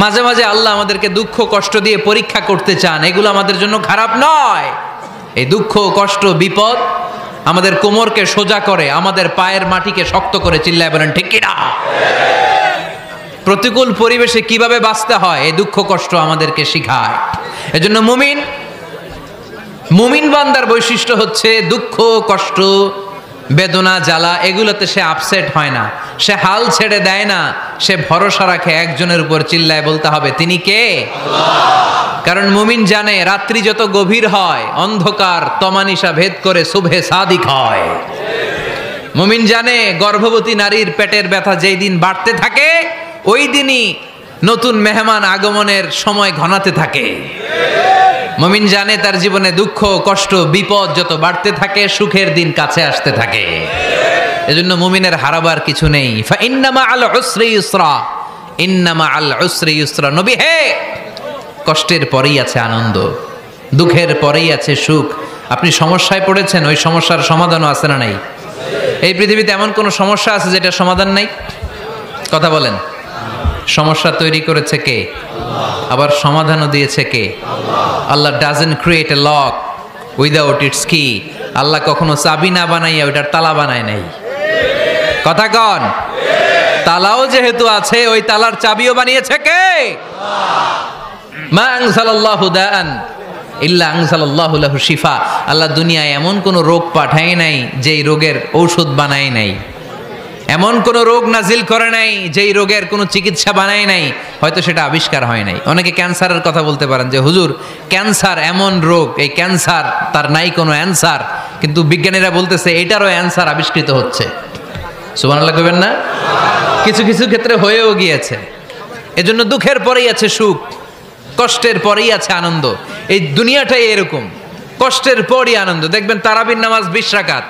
মাঝে মাঝে আল্লাহ আমাদেরকে দুঃখ কষ্ট দিয়ে পরীক্ষা করতে চান, এগুলো আমাদের জন্য খারাপ নয়। এই দুঃখ কষ্ট বিপদ আমাদের কোমরকে সোজা করে, আমাদের পায়ের মাটিকে শক্ত করে, চিল্লায় বলেন ঠিক কিনা? প্রতিকূল পরিবেশে কিভাবে বাঁচতে হয় এই দুঃখ কষ্ট আমাদেরকে শিখায়। এজন্য মুমিন বান্দার বৈশিষ্ট্য হচ্ছে দুঃখ কষ্ট বেদনা জ্বালা এগুলোতে সে আপসেট হয় না, সে হাল ছেড়ে দেয় না, সে ভরসা রাখে একজনের উপর, চিল্লায় বলতে হবে তিনি কে? কারণ মুমিন জানে রাত্রি যত গভীর হয় অন্ধকার তমানিসা ভেদ করে সুবহে সাদিক হয়। মুমিন জানে গর্ভবতী নারীর পেটের ব্যথা যেই দিন বাড়তে থাকে ওই দিনই নতুন মেহমান আগমনের সময় ঘনাতে থাকে। মুমিন জানে তার জীবনে দুঃখ কষ্ট বিপদ যত বাড়তে থাকে সুখের দিন কাছে আসতে থাকে। এজন্য মুমিনের হারাবার কিছু নেই। ফা ইন্না মাআল উসরি ইউসরা, ইন্না মাআল উসরি ইউসরা। নবী হে, কষ্টের পরেই আছে আনন্দ, দুঃখের পরেই আছে সুখ। আপনি সমস্যায় পড়েছেন, ওই সমস্যার সমাধানও আছে না নাই? এই পৃথিবীতে এমন কোন সমস্যা আছে যেটা সমাধান নাই? কথা বলেন। সমস্যা তৈরি করেছে কে? আবার সমাধানও দিয়েছে কে? Allah doesn't create a lock without its key. Allah কখনো চাবি না বানাইয়া ওইটার তালা বানায় নাই। কথা কন। তালাও যেহেতু আছে ওই তালার চাবিও বানিয়েছে কে? মা আনজালাল্লাহু দাআন ইল্লা আনজালাল্লাহু লাহু শিফা। আল্লাহ দুনিয়ায় এমন কোন রোগ পাঠায় নাই যেই রোগের ঔষধ বানায় নাই, এমন কোন রোগ নাজিল করে নাই যেই রোগের কোনো চিকিৎসা বানায় নাই, হয়তো সেটা আবিষ্কার হয় নাই। অনেকে ক্যান্সারের কথা বলতে পারেন যে হুজুর ক্যান্সার এমন রোগ, এই ক্যান্সার তার নাই কোনো অ্যান্সার, কিন্তু বিজ্ঞানীরা বলতেছে এটারও অ্যান্সার আবিষ্কৃত হচ্ছে। সুবহানাল্লাহ কইবেন না? কিছু কিছু ক্ষেত্রে হয়েও গিয়েছে। এজন্য দুঃখের পরেই আছে সুখ, কষ্টের পরেই আছে আনন্দ। এই দুনিয়াটাই এরকম, কষ্টের পরই আনন্দ। দেখবেন তারাবির নামাজ 20 রাকাত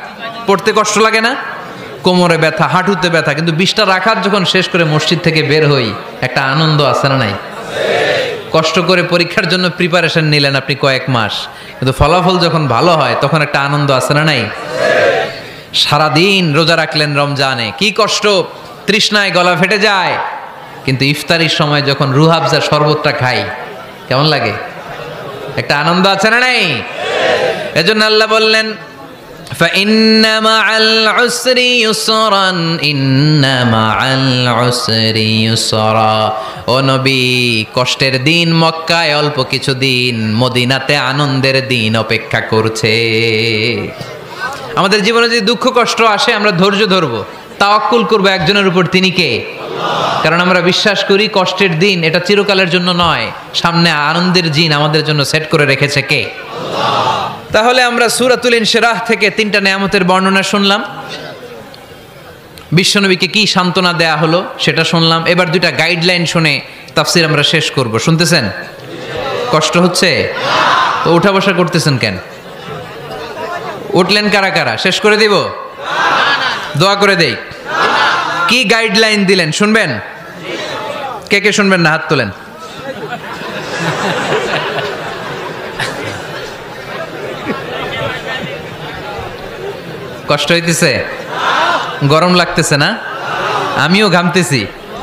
পড়তে কষ্ট লাগে না? কোমরে ব্যথা, হাঁটুতে ব্যথা, কিন্তু 20টা রাকাত যখন শেষ করে মসজিদ থেকে বের হই একটা আনন্দ আছে না নাই? কষ্ট করে পরীক্ষার জন্য প্রিপারেশন নিলেন আপনি কয়েক মাস, কিন্তু ফলাফল যখন ভালো হয় তখন একটা আনন্দ আছে না নাই? সারাদিন রোজা রাখলেন রমজানে, কি কষ্ট, তৃষ্ণায় গলা ফেটে যায়, কিন্তু ইফতারির সময় যখন রুহাবজা শরবতটা খাই কেমন লাগে? একটা আনন্দ আছে না নাই? এজন্য আল্লাহ বললেন فإن مع العسر يسرا إن مع العسر يسرا। ও নবী, কষ্টের দিন মক্কায় অল্প কিছু দিন, মদিনাতে আনন্দের দিন অপেক্ষা করছে। আমাদের জীবনে যদি দুঃখ কষ্ট আসে আমরা ধৈর্য ধরবো, তাওয়াক্কুল করবো একজনের উপর, তিনি কে? কারণ আমরা বিশ্বাস করি কষ্টের দিন এটা চিরকালের জন্য নয়, সামনে আনন্দের দিন আমাদের জন্য সেট করে রেখেছে কে? তাহলে আমরা সূরাতুল ইনশিরাহ থেকে 3টা নেয়ামতের বর্ণনা শুনলাম, বিশ্বনবীকে কি সান্ত্বনা দেয়া হলো সেটা শুনলাম। এবার 2টা গাইডলাইন শুনে তাফসীর আমরা শেষ করব। শুনতেছেন? কষ্ট হচ্ছে তো উঠা বসা করতেছেন কেন? উঠলেন কারা কারা? শেষ করে দিব? দোয়া করে দেই। কি গাইডলাইন দিলেন শুনবেন? কে কে শুনবেন না হাত তোলেন। কষ্ট হইতেছে? গরম লাগতেছে না? আমিও ঘামতেছি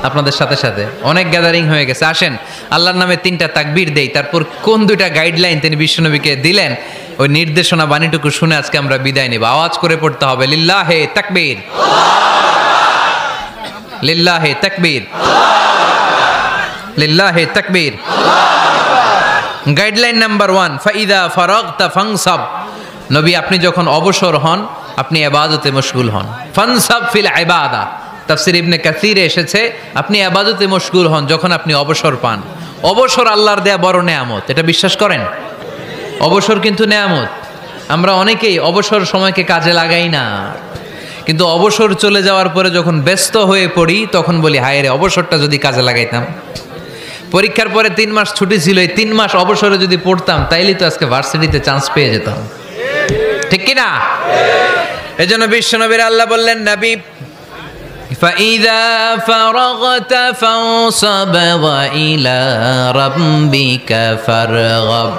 আপনাদের সাথে সাথে। অনেক গ্যাদারিং হয়ে গেছে। আসেন আল্লাহর নামে 3টা তাকবীর দেই, তারপর কোন 2টা গাইডলাইন তিনি বিশ্বনবীকে দিলেন ওই নির্দেশনা বাণীটুকু শুনে আজকে আমরা বিদায় নেব। আওয়াজ করে পড়তে হবে লিল্লাহে তাকবীর, লিল্লাহে তাকবীর, লিল্লাহে তাকবীর। গাইডলাইন নাম্বার 1, ফাইদা ফারাগতা ফানসাব। নবী আপনি যখন অবসর হন আপনি ইবাদতে মশগুল হন। ফানসাব ফিল ইবাদা, তাফসীর ইবনে কাসিরে এসেছে আপনি ইবাদতে মশগুল হন যখন আপনি অবসর পান। অবসর আল্লাহর দেয়া বড় নেয়ামত, এটা বিশ্বাস করেন? অবসর কিন্তু নেয়ামত। আমরা অনেকেই অবসর সময়কে কাজে লাগাই না, কিন্তু অবসর চলে যাওয়ার পরে যখন ব্যস্ত হয়ে পড়ি তখন বলি হায় রে অবসরটা যদি কাজে লাগাইতাম। পরীক্ষার পরে 3 মাস ছুটি ছিল, এই 3 মাস অবসরে যদি পড়তাম তাইলে তো আজকে ভার্সিটিতে চান্স পেয়ে যেতাম, ঠিক কি না? এজন্য বিশ্বনবীর আল্লাহ বললেন নবী فَإِذَا فَرَغْتَ فَانصَبْ وَإِلَى رَبِّكَ فَارْغَب।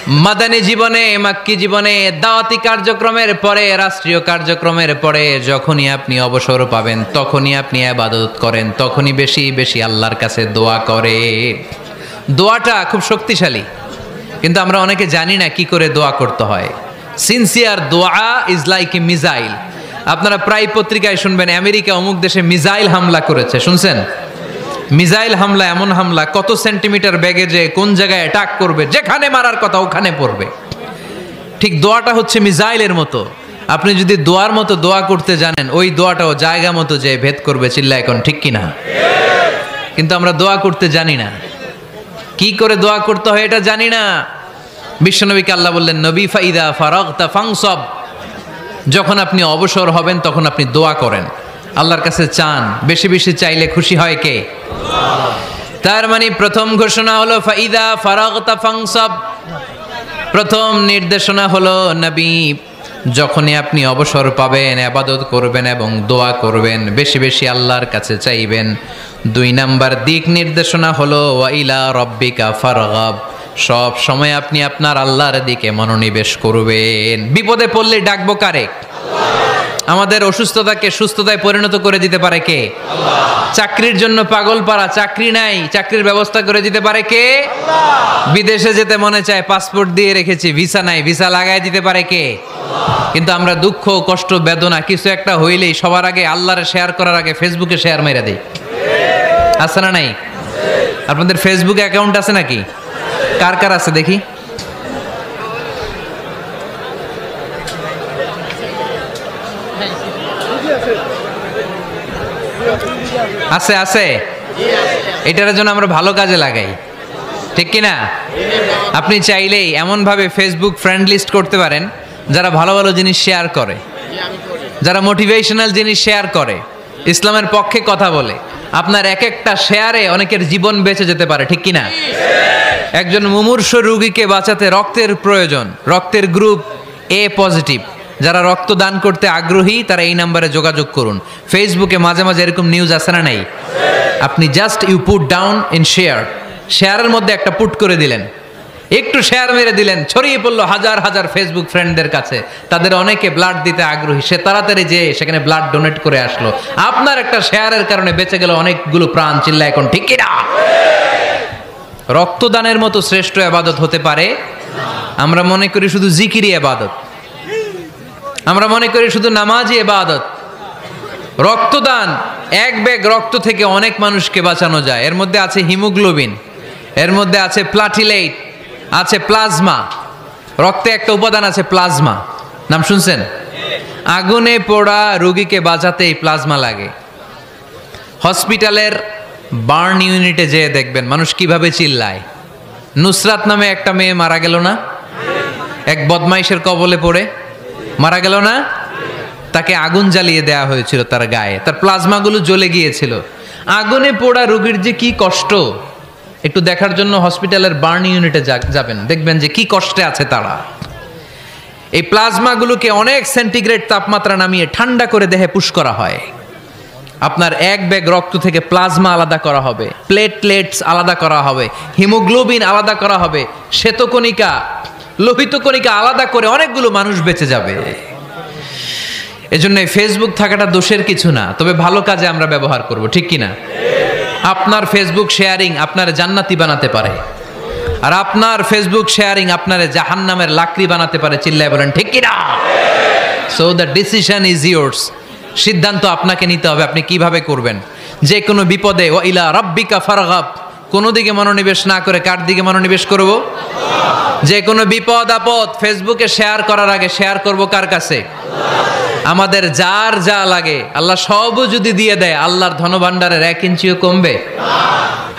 মাদানী জীবনে, মাক্কি জীবনে, দাওয়াতি কার্যক্রমের পরে, রাষ্ট্রীয় কার্যক্রমের পরে যখনই আপনি অবসর পাবেন তখনই আপনি ইবাদত করেন, তখনই বেশি বেশি আল্লাহর কাছে দোয়া করেন। দোয়াটা খুব শক্তিশালী, কিন্তু আমরা অনেকে জানি না কি করে দোয়া করতে হয়। সিনসিয়ার দোয়া ইজ লাইক এ মিসাইল। আপনারা প্রায় পত্রিকায় শুনবেন আমেরিকা অমুক দেশে মিসাইল হামলা করেছে, শুনছেন? মিসাইল হামলা এমন হামলা, কত সেন্টিমিটার বেগে যে কোন জায়গায় অ্যাটাক করবে, যেখানে মারার কথা ওখানে পড়বে। ঠিক দোয়াটা হচ্ছে মিসাইলের মতো। আপনি যদি দোয়ার মতো দোয়া করতে জানেন, ওই দোয়াটাও জায়গা মতো যে ভেদ করবে। চিল্লা এখন ঠিক কিনা? কিন্তু আমরা দোয়া করতে জানি না, কি করে দোয়া করতে হয় এটা জানি না। বিশ্বনবীকে আল্লাহ বললেন, নবী ফাইদা ফারাগতা ফানসব, যখন আপনি অবসর হবেন তখন আপনি দোয়া করেন, আল্লাহর কাছে চান। বেশি বেশি চাইলে খুশি হয় কে? তার মানে প্রথম ঘোষণা হলো ফাইদা ফারাগতা ফানসব। প্রথম নির্দেশনা হলো নবী, যখনই আপনি অবসর পাবেন ইবাদত করবেন এবং দোয়া করবেন, বেশি বেশি আল্লাহর কাছে চাইবেন। 2 নাম্বার দিক নির্দেশনা হলো ওয়া ইলা রাব্বিকা ফারগাব, সব সময় আপনি আপনার আল্লাহর দিকে মনোনিবেশ করবেন। বিপদে পড়লে ডাকবো কারে? আমাদের অসুস্থতাকে সুস্থতায় পরিণত করে দিতে পারে কে? চাকরির জন্য পাগল পারা, চাকরি নাই, চাকরির ব্যবস্থা করে দিতে পারে কে? বিদেশে যেতে মনে চায়, পাসপোর্ট দিয়ে রেখেছি, ভিসা নাই, ভিসা লাগাই দিতে পারে কে? কিন্তু আমরা দুঃখ কষ্ট বেদনা কিছু একটা হইলেই সবার আগে আল্লাহরে শেয়ার করার আগে ফেসবুকে শেয়ার মেরে দেই। আছে না নাই? আপনাদের ফেসবুক অ্যাকাউন্ট আছে নাকি? কার কার আছে দেখি? আছে আছে। এটার জন্য আমরা ভালো কাজে লাগাই, ঠিক কিনা? আপনি চাইলেই এমন ভাবে ফেসবুক ফ্রেন্ড লিস্ট করতে পারেন যারা ভালো ভালো জিনিস শেয়ার করে, যারা মোটিভেশনাল জিনিস শেয়ার করে, ইসলামের পক্ষে কথা বলে। আপনার এক একটা শেয়ারে অনেকের জীবন বেঁচে যেতে পারে, ঠিক কিনা? একজন মুমূর্ষ রোগীকে বাঁচাতে রক্তের প্রয়োজন, রক্তের গ্রুপ এ পজিটিভ। যারা রক্ত দান করতে আগ্রহী তারা এই নাম্বারে যোগাযোগ করুন। ফেসবুকে মাঝে মাঝে এরকম নিউজ আসে না নাই? আপনি just you put down in share, শেয়ারের মধ্যে একটা পুট করে দিলেন, একটু শেয়ার মেরে দিলেন, ছড়িয়ে পড়লো হাজার হাজার ফেসবুক ফ্রেন্ডদের কাছে। তাদের অনেকে ব্লাড দিতে আগ্রহী, সে তাড়াতাড়ি যেয়ে সেখানে ব্লাড ডোনেট করে আসলো। আপনার একটা শেয়ারের কারণে বেঁচে গেল অনেকগুলো প্রাণ। চিল্লা এখন ঠিক কিনা? রক্তদানের মতো শ্রেষ্ঠ ইবাদত হতে পারে? আমরা মনে করি শুধু জিকিরি ইবাদত, আমরা মনে করি শুধু নামাজি ইবাদত। রক্তদান, এক ব্যাগ রক্ত থেকে অনেক মানুষকে বাঁচানো যায়। এর মধ্যে আছে হিমোগ্লোবিন, এর মধ্যে আছে প্লাটিলেট, আছে প্লাজমা। রক্তে একটা উপাদান আছে প্লাজমা, নাম শুনছেন? আগুনে পোড়া রোগীকে বাঁচাতে এই প্লাজমা লাগে। হসপিটালের বার্ন ইউনিটে যেয়ে দেখবেন মানুষ কিভাবে চিল্লায়। নুসরাত নামে একটা মেয়ে মারা গেল না? এক বদমাইশের কবলে পড়ে মারা গেল না? তাকে আগুন জ্বালিয়ে দেওয়া হয়েছিল তার গায়ে, তার প্লাজমাগুলো জ্বলে গিয়েছিল। আগুনে পোড়া রোগীর যে কি কষ্ট, একটু দেখার জন্য হসপিটালের বার্ন ইউনিটে যাবেন, দেখবেন যে কি কষ্টে আছে তারা। এই প্লাজমাগুলোকে অনেক সেন্টিগ্রেড তাপমাত্রা নামিয়ে ঠান্ডা করে দেহে পুশ করা হয়। আপনার এক ব্যাগ রক্ত থেকে প্লাজমা আলাদা করা হবে, প্লেটলেটস আলাদা করা হবে, হিমোগ্লোবিন আলাদা করা হবে, শ্বেতকণিকা, লোহিত কণিকা আলাদা করে অনেকগুলো মানুষ বেঁচে যাবে। এজন্য ফেসবুক থাকাটা দোষের কিছু না, তবে ভালো কাজে আমরা ব্যবহার করব, ঠিক কিনা? আপনার ফেসবুক শেয়ারিং আপনার জান্নাতি বানাতে পারে, আর আপনার ফেসবুক শেয়ারিং আপনার জাহান্নামের লাকড়ি বানাতে পারে। চিল্লায় বলেন ঠিক কিনা? So the decision is yours. সিদ্ধান্ত আপনাকে নিতে হবে, আপনি কিভাবে করবেন। যে কোনো বিপদে ওয়া ইলা রাব্বিকা ফারগাব, কোনো দিকে মনোনিবেশ না করে কার দিকে মনোনিবেশ করব? যে কোনো বিপদ আপদ ফেসবুকে শেয়ার করার আগে শেয়ার করব কার কাছে? আমাদের যার যা লাগে আল্লাহ সবও যদি দিয়ে দেয়, আল্লাহর ধনভাণ্ডারের 1 ইঞ্চিও কমবে?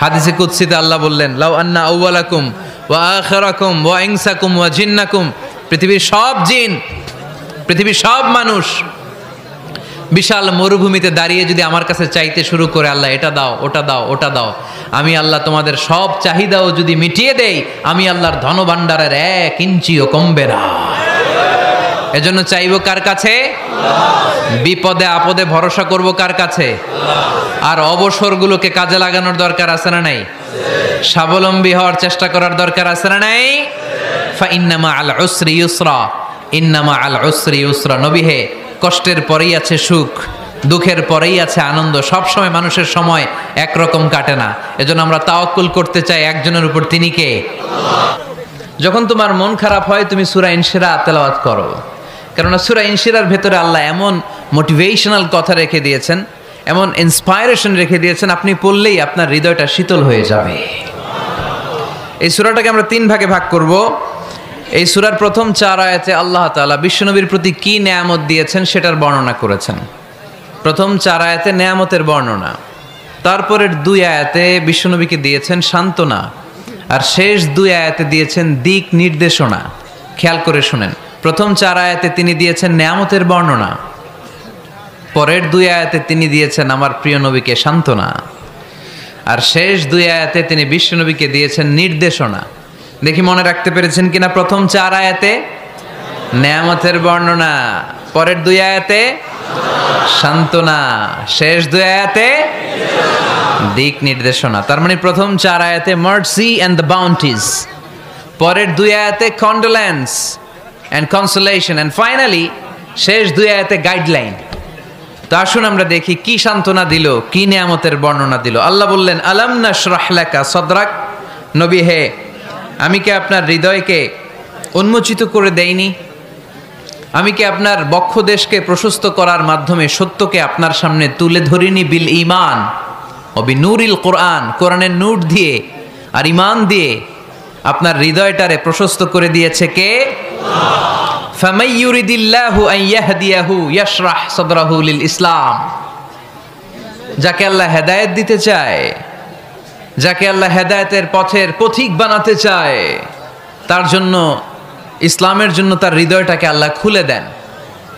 হাদিসে কুদসিতে আল্লাহ বললেন, লাউ আন্না আউওয়ালাকুম ওয়া আখিরাকুম ওয়া ইনসাকুম ওয়া জিন্নাকুম, পৃথিবীর সব জিন, পৃথিবীর সব মানুষ বিশাল মরুভূমিতে দাঁড়িয়ে যদি আমার কাছে চাইতে শুরু করে, আল্লাহ এটা দাও, ওটা দাও, ওটা দাও, আমি আল্লাহ তোমাদের সব চাহিদাও যদি মিটিয়ে দেই, আমি আল্লাহর ধনভাণ্ডারের 1 ইঞ্চিও কমবে না। এজন্য চাইবো কার কাছে? বিপদে আপদে ভরসা করব কার কাছে? আর অবসরগুলোকে কাজে লাগানোর দরকার আছে না নাই? স্বাবলম্বী হওয়ার চেষ্টা করার দরকার আছে না নাই? ফাইন্না মাআল উসরি ইউসরা, ইন্না মাআল উসরি ইউসরা। নবী হে, কষ্টের পরেই আছে সুখ, দুঃখের পরেই আছে আনন্দ। সব সময় মানুষের সময় একরকম কাটে না। এজন্য আমরা তাওয়াক্কুল করতে চাই একজনের উপর, তিনি কে? যখন তোমার মন খারাপ হয় তুমি সূরা ইনশিরাহ তেলাওয়াত করো, কেননা সূরা ইনশিরার ভেতরে আল্লাহ এমন মোটিভেশনাল কথা রেখে দিয়েছেন, এমন ইন্সপায়ারেশন রেখে দিয়েছেন, আপনি পড়লেই আপনার হৃদয়টা শীতল হয়ে যাবে। এই সূরাটাকে আমরা 3 ভাগে ভাগ করব। এই সূরার প্রথম 4 আয়াতে আল্লাহ তাআলা বিশ্বনবীর প্রতি কি নেয়ামত দিয়েছেন সেটার বর্ণনা করেছেন। প্রথম 4 আয়াতে নেয়ামতের বর্ণনা, তারপরের 2 আয়াতে বিশ্বনবীকে দিয়েছেন সান্ত্বনা, আর শেষ 2 আয়াতে দিয়েছেন দিক নির্দেশনা। খেয়াল করে শুনেন, প্রথম 4 আয়াতে তিনি দিয়েছেন নেয়ামতের বর্ণনা, পরের 2 আয়াতে তিনি দিয়েছেন আমার প্রিয় নবীকে সান্ত্বনা, আর শেষ 2 আয়াতে তিনি বিশ্বনবীকে দিয়েছেন নির্দেশনা। দেখি মনে রাখতে পেরেছেন কিনা? প্রথম 4 আয়াতে নেয়ামতের বর্ণনা, পরের 2 আয়াতে সান্ত্বনা, শেষ 2 আয়াতে দিক নির্দেশনা। তার মানে প্রথম 4 আয়াতে মার্সি এন্ড দ্য বাউন্টিজ, পরের 2 আয়াতে condolence and consolation, and finally শেষ 2 আয়াতে গাইডলাইন। তো আসুন আমরা দেখি কি সান্ত্বনা দিল, কি নিয়ামতের বর্ণনা দিল। আল্লাহ বললেন, আলাম নাশরাহ লাকা সাদরাক। নবী হে, আমি কি আপনার হৃদয়কে উন্মোচিত করে দেইনি? আমি কি আপনার বক্ষদেশকে প্রশস্ত করার মাধ্যমে সত্যকে আপনার সামনে তুলে ধরিনি? বিল ঈমান ও বিনূরিল কোরআন, কোরআনের নূর দিয়ে আর ঈমান দিয়ে আপনার হৃদয়টারে প্রশস্ত করে দিয়েছে কে? ফামাই ইউরিদিল্লাহু আন ইয়াহদিয়াহু ইয়াশরাহ সাদরাহু লিল ইসলাম। যাকে আল্লাহ হেদায়েত দিতে চায়, যাকে আল্লাহ হেদায়েতের পথের পথিক বানাতে চায়, তার জন্য, ইসলামের জন্য তার হৃদয়টাকে আল্লাহ খুলে দেন।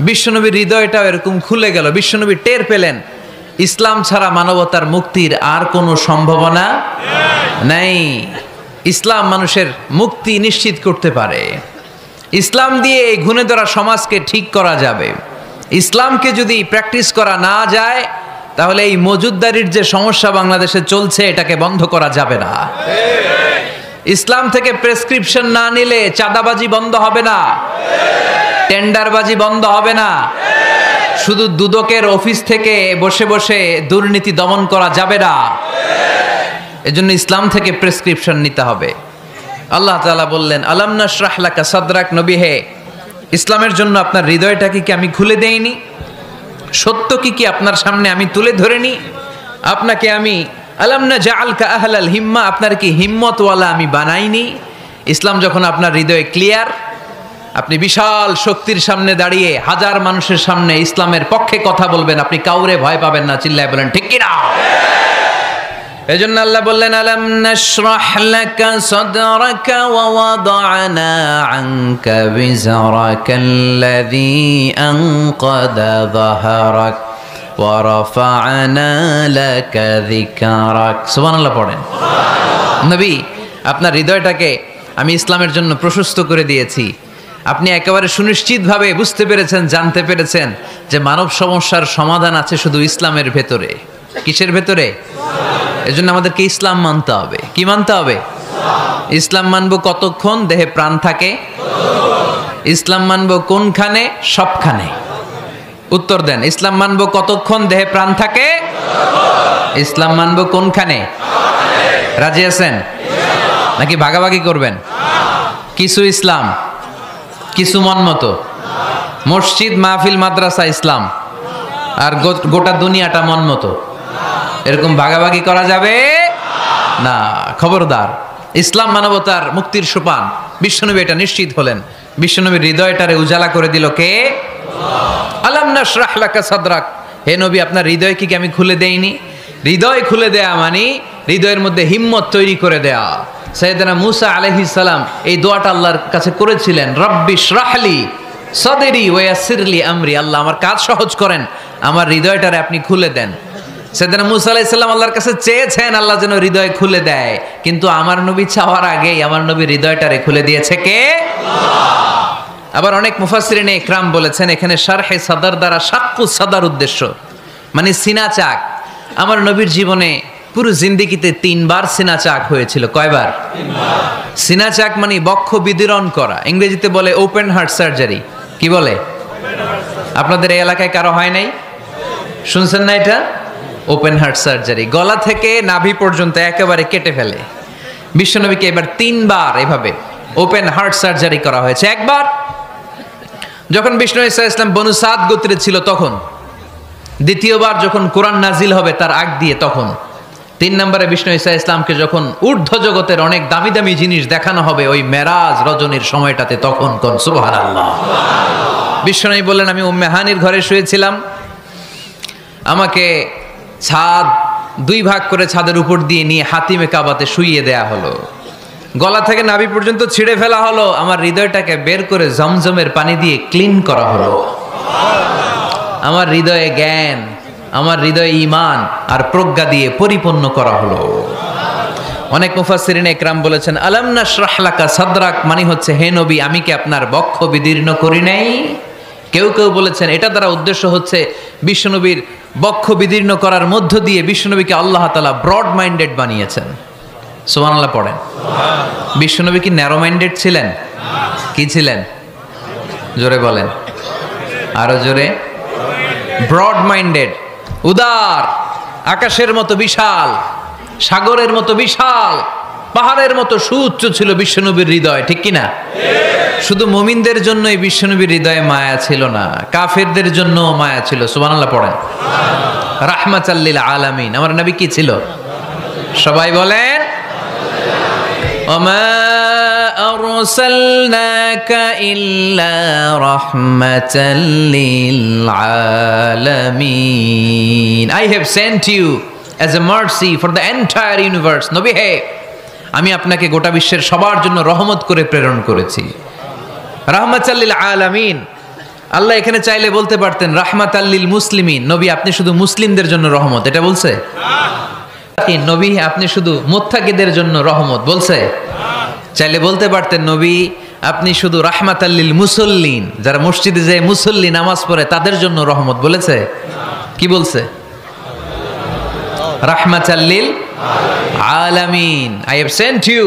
বিশ্বনবীর হৃদয়টাও এরকম খুলে গেল। বিশ্বনবী টের পেলেন ইসলাম ছাড়া মানবতার মুক্তির আর কোনো সম্ভাবনা নাই। ইসলাম মানুষের মুক্তি নিশ্চিত করতে পারে। ইসলাম দিয়ে এই ঘুণে ধরা সমাজকে ঠিক করা যাবে। ইসলামকে যদি প্র্যাকটিস করা না যায়, তাহলে এই মজুদদারির যে সমস্যা বাংলাদেশে চলছে, এটাকে বন্ধ করা যাবে না। ইসলাম থেকে প্রেসক্রিপশন না নিলে চাঁদাবাজি বন্ধ হবে না, টেন্ডারবাজি বন্ধ হবে না, শুধু দুদকের অফিস থেকে বসে বসে দুর্নীতি দমন করা যাবে না। এজন্য ইসলাম থেকে প্রেসক্রিপশন নিতে হবে। আল্লাহ তাআলা বললেন, আলাম নাশরাহ লাকা সাদরাক। নবী হে, ইসলামের জন্য আপনার হৃদয়টাকে কি আমি খুলে দেইনি? সত্য কি আপনার সামনে আমি তুলে ধরিনি? আপনাকে আমি আলাম নাজআলকা আহলাল হিম্মা, আপনার কি হিম্মতওয়ালা আমি বানাইনি? ইসলাম যখন আপনার হৃদয়ে ক্লিয়ার, আপনি বিশাল শক্তির সামনে দাঁড়িয়ে হাজার মানুষের সামনে ইসলামের পক্ষে কথা বলবেন, আপনি কাউরে ভয় পাবেন না। চিল্লায় বলেন ঠিক কিনা? এজন্য আল্লাহ বললেন, আলাম নাশরাহ লাকা সাদরাকা ওয়া ওয়াদা'না আনকা বিজরাকাল্লাযী আনকাদা যাহরাক ওয়া রাফা'না লাকা যিকরাক। সুবহানাল্লাহ পড়েন। নবী, আপনার হৃদয়টাকে আমি ইসলামের জন্য প্রশস্ত করে দিয়েছি। আপনি একেবারে সুনিশ্চিতভাবে বুঝতে পেরেছেন, জানতে পেরেছেন যে মানব সমস্যার সমাধান আছে শুধু ইসলামের ভেতরে। কিসের ভেতরে? এজন্য আমাদেরকে ইসলাম মানতে হবে। কি মানতে হবে? ইসলাম মানবো কতক্ষণ দেহে প্রাণ থাকে? ইসলাম মানবো কোনখানে? সবখানে। উত্তর দেন, ইসলাম মানবো কতক্ষণ দেহে প্রাণ থাকে? ইসলাম মানবো কোনখানে? রাজি আছেন নাকি ভাগাভাগি করবেন? কিছু ইসলাম, কিছু মন মতো। মসজিদ, মাহফিল, মাদ্রাসা ইসলাম, আর গোটা দুনিয়াটা মন মতো। এরকম ভাগাভাগি করা যাবে না। খবরদার। ইসলাম মানবতার মুক্তির সোপান। বিশ্বনবী এটা নিশ্চিত হলেন। বিশ্বনবীর হৃদয়টারে উজালা করে দিল কে? আলাম নাশরাহ লাকা সাদরাক। হে নবী, আপনার হৃদয় কি আমি খুলে দেইনি? হৃদয় খুলে দেয়া মানে হৃদয়ের মধ্যে হিম্মত তৈরি করে দেয়া। সাইয়েদনা মূসা আলাইহিস সালাম এই দোয়াটা আল্লাহর কাছে করেছিলেন, রব্বি শরহলি সদরি ওয়া ইয়াসসিরলি আমরি। আল্লাহ, আমার কাজ সহজ করেন, আমার হৃদয়টারে আপনি খুলে দেন। সাইয়েদনা মূসা আলাইহিস সালাম আল্লাহর কাছে চেয়েছেন আল্লাহ যেন হৃদয় খুলে দেয়, কিন্তু আমার নবী চাওয়ার আগেই আমার নবীর হৃদয়টারে খুলে দিয়েছে কে? আল্লাহ। আবার অনেক মুফাসসিরিনে ইকরাম বলেছেন এখানে শারহে সাদর দ্বারা শাক্কু সাদর উদ্দেশ্য, মানে সিনা চাক। আমার নবীর জীবনে পুরো জিন্দেগিতে 3 বার সিনা চাক হয়েছিল। কয়বার? 3 বার। সিনা চাক মানে বক্ষ বিদীর্ণ করা, ইংরেজিতে বলে ওপেন হার্ট সার্জারি। কি বলে? আপনাদের এই এলাকায় কারো হয় নাই? শুনছেন না এটা? ওপেন হার্ট সার্জারি, গলা থেকে নাভি পর্যন্ত একেবারে কেটে ফেলে। বিশ্বনবীকে এবার 3 বার এভাবে ওপেন হার্ট সার্জারি করা হয়েছে। একবার যখন বিষ্ণু ঈসা ইসলাম বনু সাদ গোত্রে ছিল তখন, দ্বিতীয়বার যখন কোরআন নাজিল হবে তার আগ দিয়ে তখন, 3 নম্বরে বিষ্ণু ঈসা ইসলামকে যখন ঊর্ধ্ব জগতের অনেক দামি দামি জিনিস দেখানো হবে ওই মেরাজ রজনীর সময়টাতে, তখন কোন সুবহানাল্লাহ। বিশ্বনবী বললেন, আমি উম্মে হানির ঘরে শুয়েছিলাম, আমাকে ছাদ 2 ভাগ করে ছাদের উপর দিয়ে নিয়ে হাতিমে কাবাতে শুইয়ে দেয়া হলো, গলা থেকে নাভি পর্যন্ত ছিঁড়ে ফেলা হলো, আমার হৃদয়টাকে বের করে জমজমের পানি দিয়ে ক্লিন করা হলো, আমার হৃদয়ে জ্ঞান, আমার হৃদয়ে ঈমান আর প্রজ্ঞা দিয়ে পরিপূর্ণ করা হলো। অনেক মুফাসসিরিন ইকরাম বলেছেন, আলাম নাশরাহ লাকা সাদরাক মানে হচ্ছে, হে নবী আমি কি আপনার বক্ষ বিদীর্ণ করি নাই? কেউ কেউ বলেছেন এটা দ্বারা উদ্দেশ্য হচ্ছে বিশ্বনবীর বক্ষ বিদীর্ণ করার মধ্য দিয়ে বিশ্বনবীকে আল্লাহ তাআলা ব্রড মাইন্ডেড বানিয়েছেন। সুবহানাল্লাহ পড়েন। বিশ্বনবী কি ন্যারো মাইন্ডেড ছিলেন? কি ছিলেন? জোরে বলেন, আরো জোরে। ব্রড মাইন্ডেড, উদার, আকাশের মতো বিশাল, সাগরের মতো বিশাল, পাহাড়ের মতো সুউচ্চ ছিল বিশ্বনবীর হৃদয়, ঠিক কিনা? শুধু মুমিনদের জন্যই বিশ্বনবীর হৃদয়ে মায়া ছিল না, কাফেরদের জন্য মায়া ছিল। সুবহানাল্লাহ পড়েন। রাহমাতাল লিল আলামিন, আমার নবী কি ছিল? সবাই বলেন, ওমা আরসালনাকা ইল্লা রাহমাতাল লিল আলামিন। I have sent you as a mercy for the entire universe. নবী হে, আমি আপনাকে গোটা বিশ্বের সবার জন্য রহমত করে প্রেরণ করেছি। রাহমাতাল লিল আলামিন, আল্লাহ এখানে চাইলে বলতে পারতেন রাহমাতাল লিল মুসলিমিন, নবী আপনি শুধু মুসলিমদের জন্য রহমত, এটা বলছে? নবী আপনি শুধু মুত্তাকিদের জন্য রহমত, বলছে? চাইলে বলতে পারতেন নবী আপনি শুধু রাহমাতাল লিল মুসল্লিন, যারা মসজিদে যায় মুসল্লি নামাজ পড়ে তাদের জন্য রহমত, বলেছে? কি বলছে? রাহমাতাল লিল আলামিন, I have sent you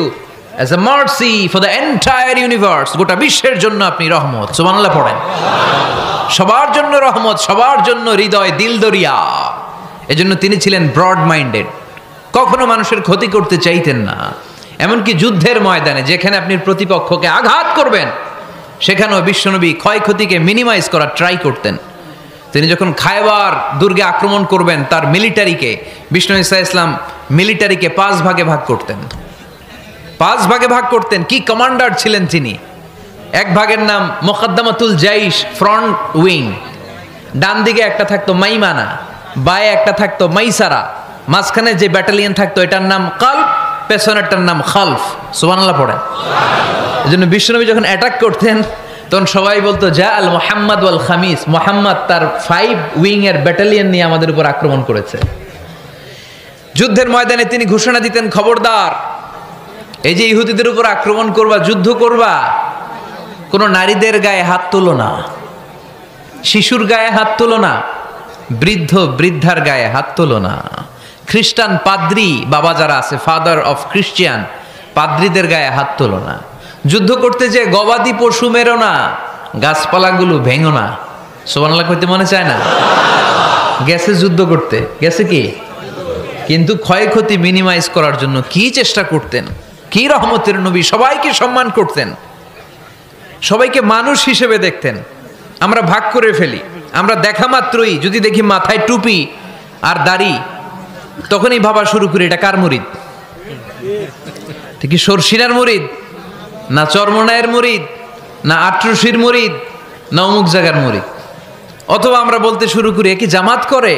as a mercy for the entire universe, গোটা বিশ্বের জন্য আপনি রহমত। সুবহানাল্লাহ পড়েন। সবার জন্য রহমত, সবার জন্য হৃদয় দিল দরিয়া। এজন্য তিনি ছিলেন ব্রড মাইন্ডেড, কখনো মানুষের ক্ষতি করতে চাইতেন না। এমনকি যুদ্ধের ময়দানে যেখানে আপনি প্রতিপক্ষকে আঘাত করবেন সেখানেও বিশ্বনবী ক্ষয়ক্ষতিকে মিনিমাইজ করার ট্রাই করতেন। তিনি যখন খায়বার দুর্গে আক্রমণ করবেন তার মিলিটারিকে, বিষ্ণু ঈসা ইসলাম মিলিটারিকে 5 ভাগে ভাগ করতেন। 5 ভাগে ভাগ করতেন। কি কমান্ডার ছিলেন তিনি! এক ভাগের নাম মুকদ্দমাতুল জাইশ, ফ্রন্ট উইং। ডান দিকে একটা থাকতো মাইমানা, বায়ে একটা থাকতো মাইসারা, মাঝখানে যে ব্যাটালিয়ন থাকতো এটার নাম কালব, পেছনেরটার নাম খালফ। সুবহানাল্লাহ পড়েন। এজন্য বিশ্বনবী যখন অ্যাটাক করতেন তখন সবাই বলতো যা আল মুহাম্মদ ওয়াল খামিস, মুহাম্মদ তার 5 উইং এর ব্যাটালিয়ন নিয়ে আমাদের উপর আক্রমণ করেছে। যুদ্ধের ময়দানে তিনি ঘোষণা দিতেন, খবরদার, এই যে ইহুদিদের উপর আক্রমণ করবা, যুদ্ধ করবা, কোনো নারীদের গায়ে হাত তোলো না, শিশুর গায়ে হাত তোলো না, বৃদ্ধ বৃদ্ধার গায়ে হাত তোলো না, খ্রিস্টান পাদ্রী বাবা যারা আছে, ফাদার অফ ক্রিশ্চিয়ান, পাদ্রীদের গায়ে হাত তোলো না, যুদ্ধ করতে যে গবাদি পশু মেরো না, গাছপালাগুলো ভেঙো না। সুবহানাল্লাহ কইতে মনে চায় না? গেছে যুদ্ধ করতে, গেছে কি, কিন্তু ক্ষয়ক্ষতি মিনিমাইজ করার জন্য কি চেষ্টা করতেন! কি রহমতের নবী! সবাইকে সম্মান করতেন, সবাইকে মানুষ হিসেবে দেখতেন। আমরা ভাগ করে ফেলি, আমরা দেখা মাত্রই যদি দেখি মাথায় টুপি আর দাড়ি, তখনই ভাবা শুরু করি এটা কার মুরিদ? কি সরসিনার মুরিদ, না চরমনায়ের মুরিদ, না আটরশির মুরিদ, না অমুক জায়গার মুরিদ? অথবা আমরা বলতে শুরু করি কি জামাত করে,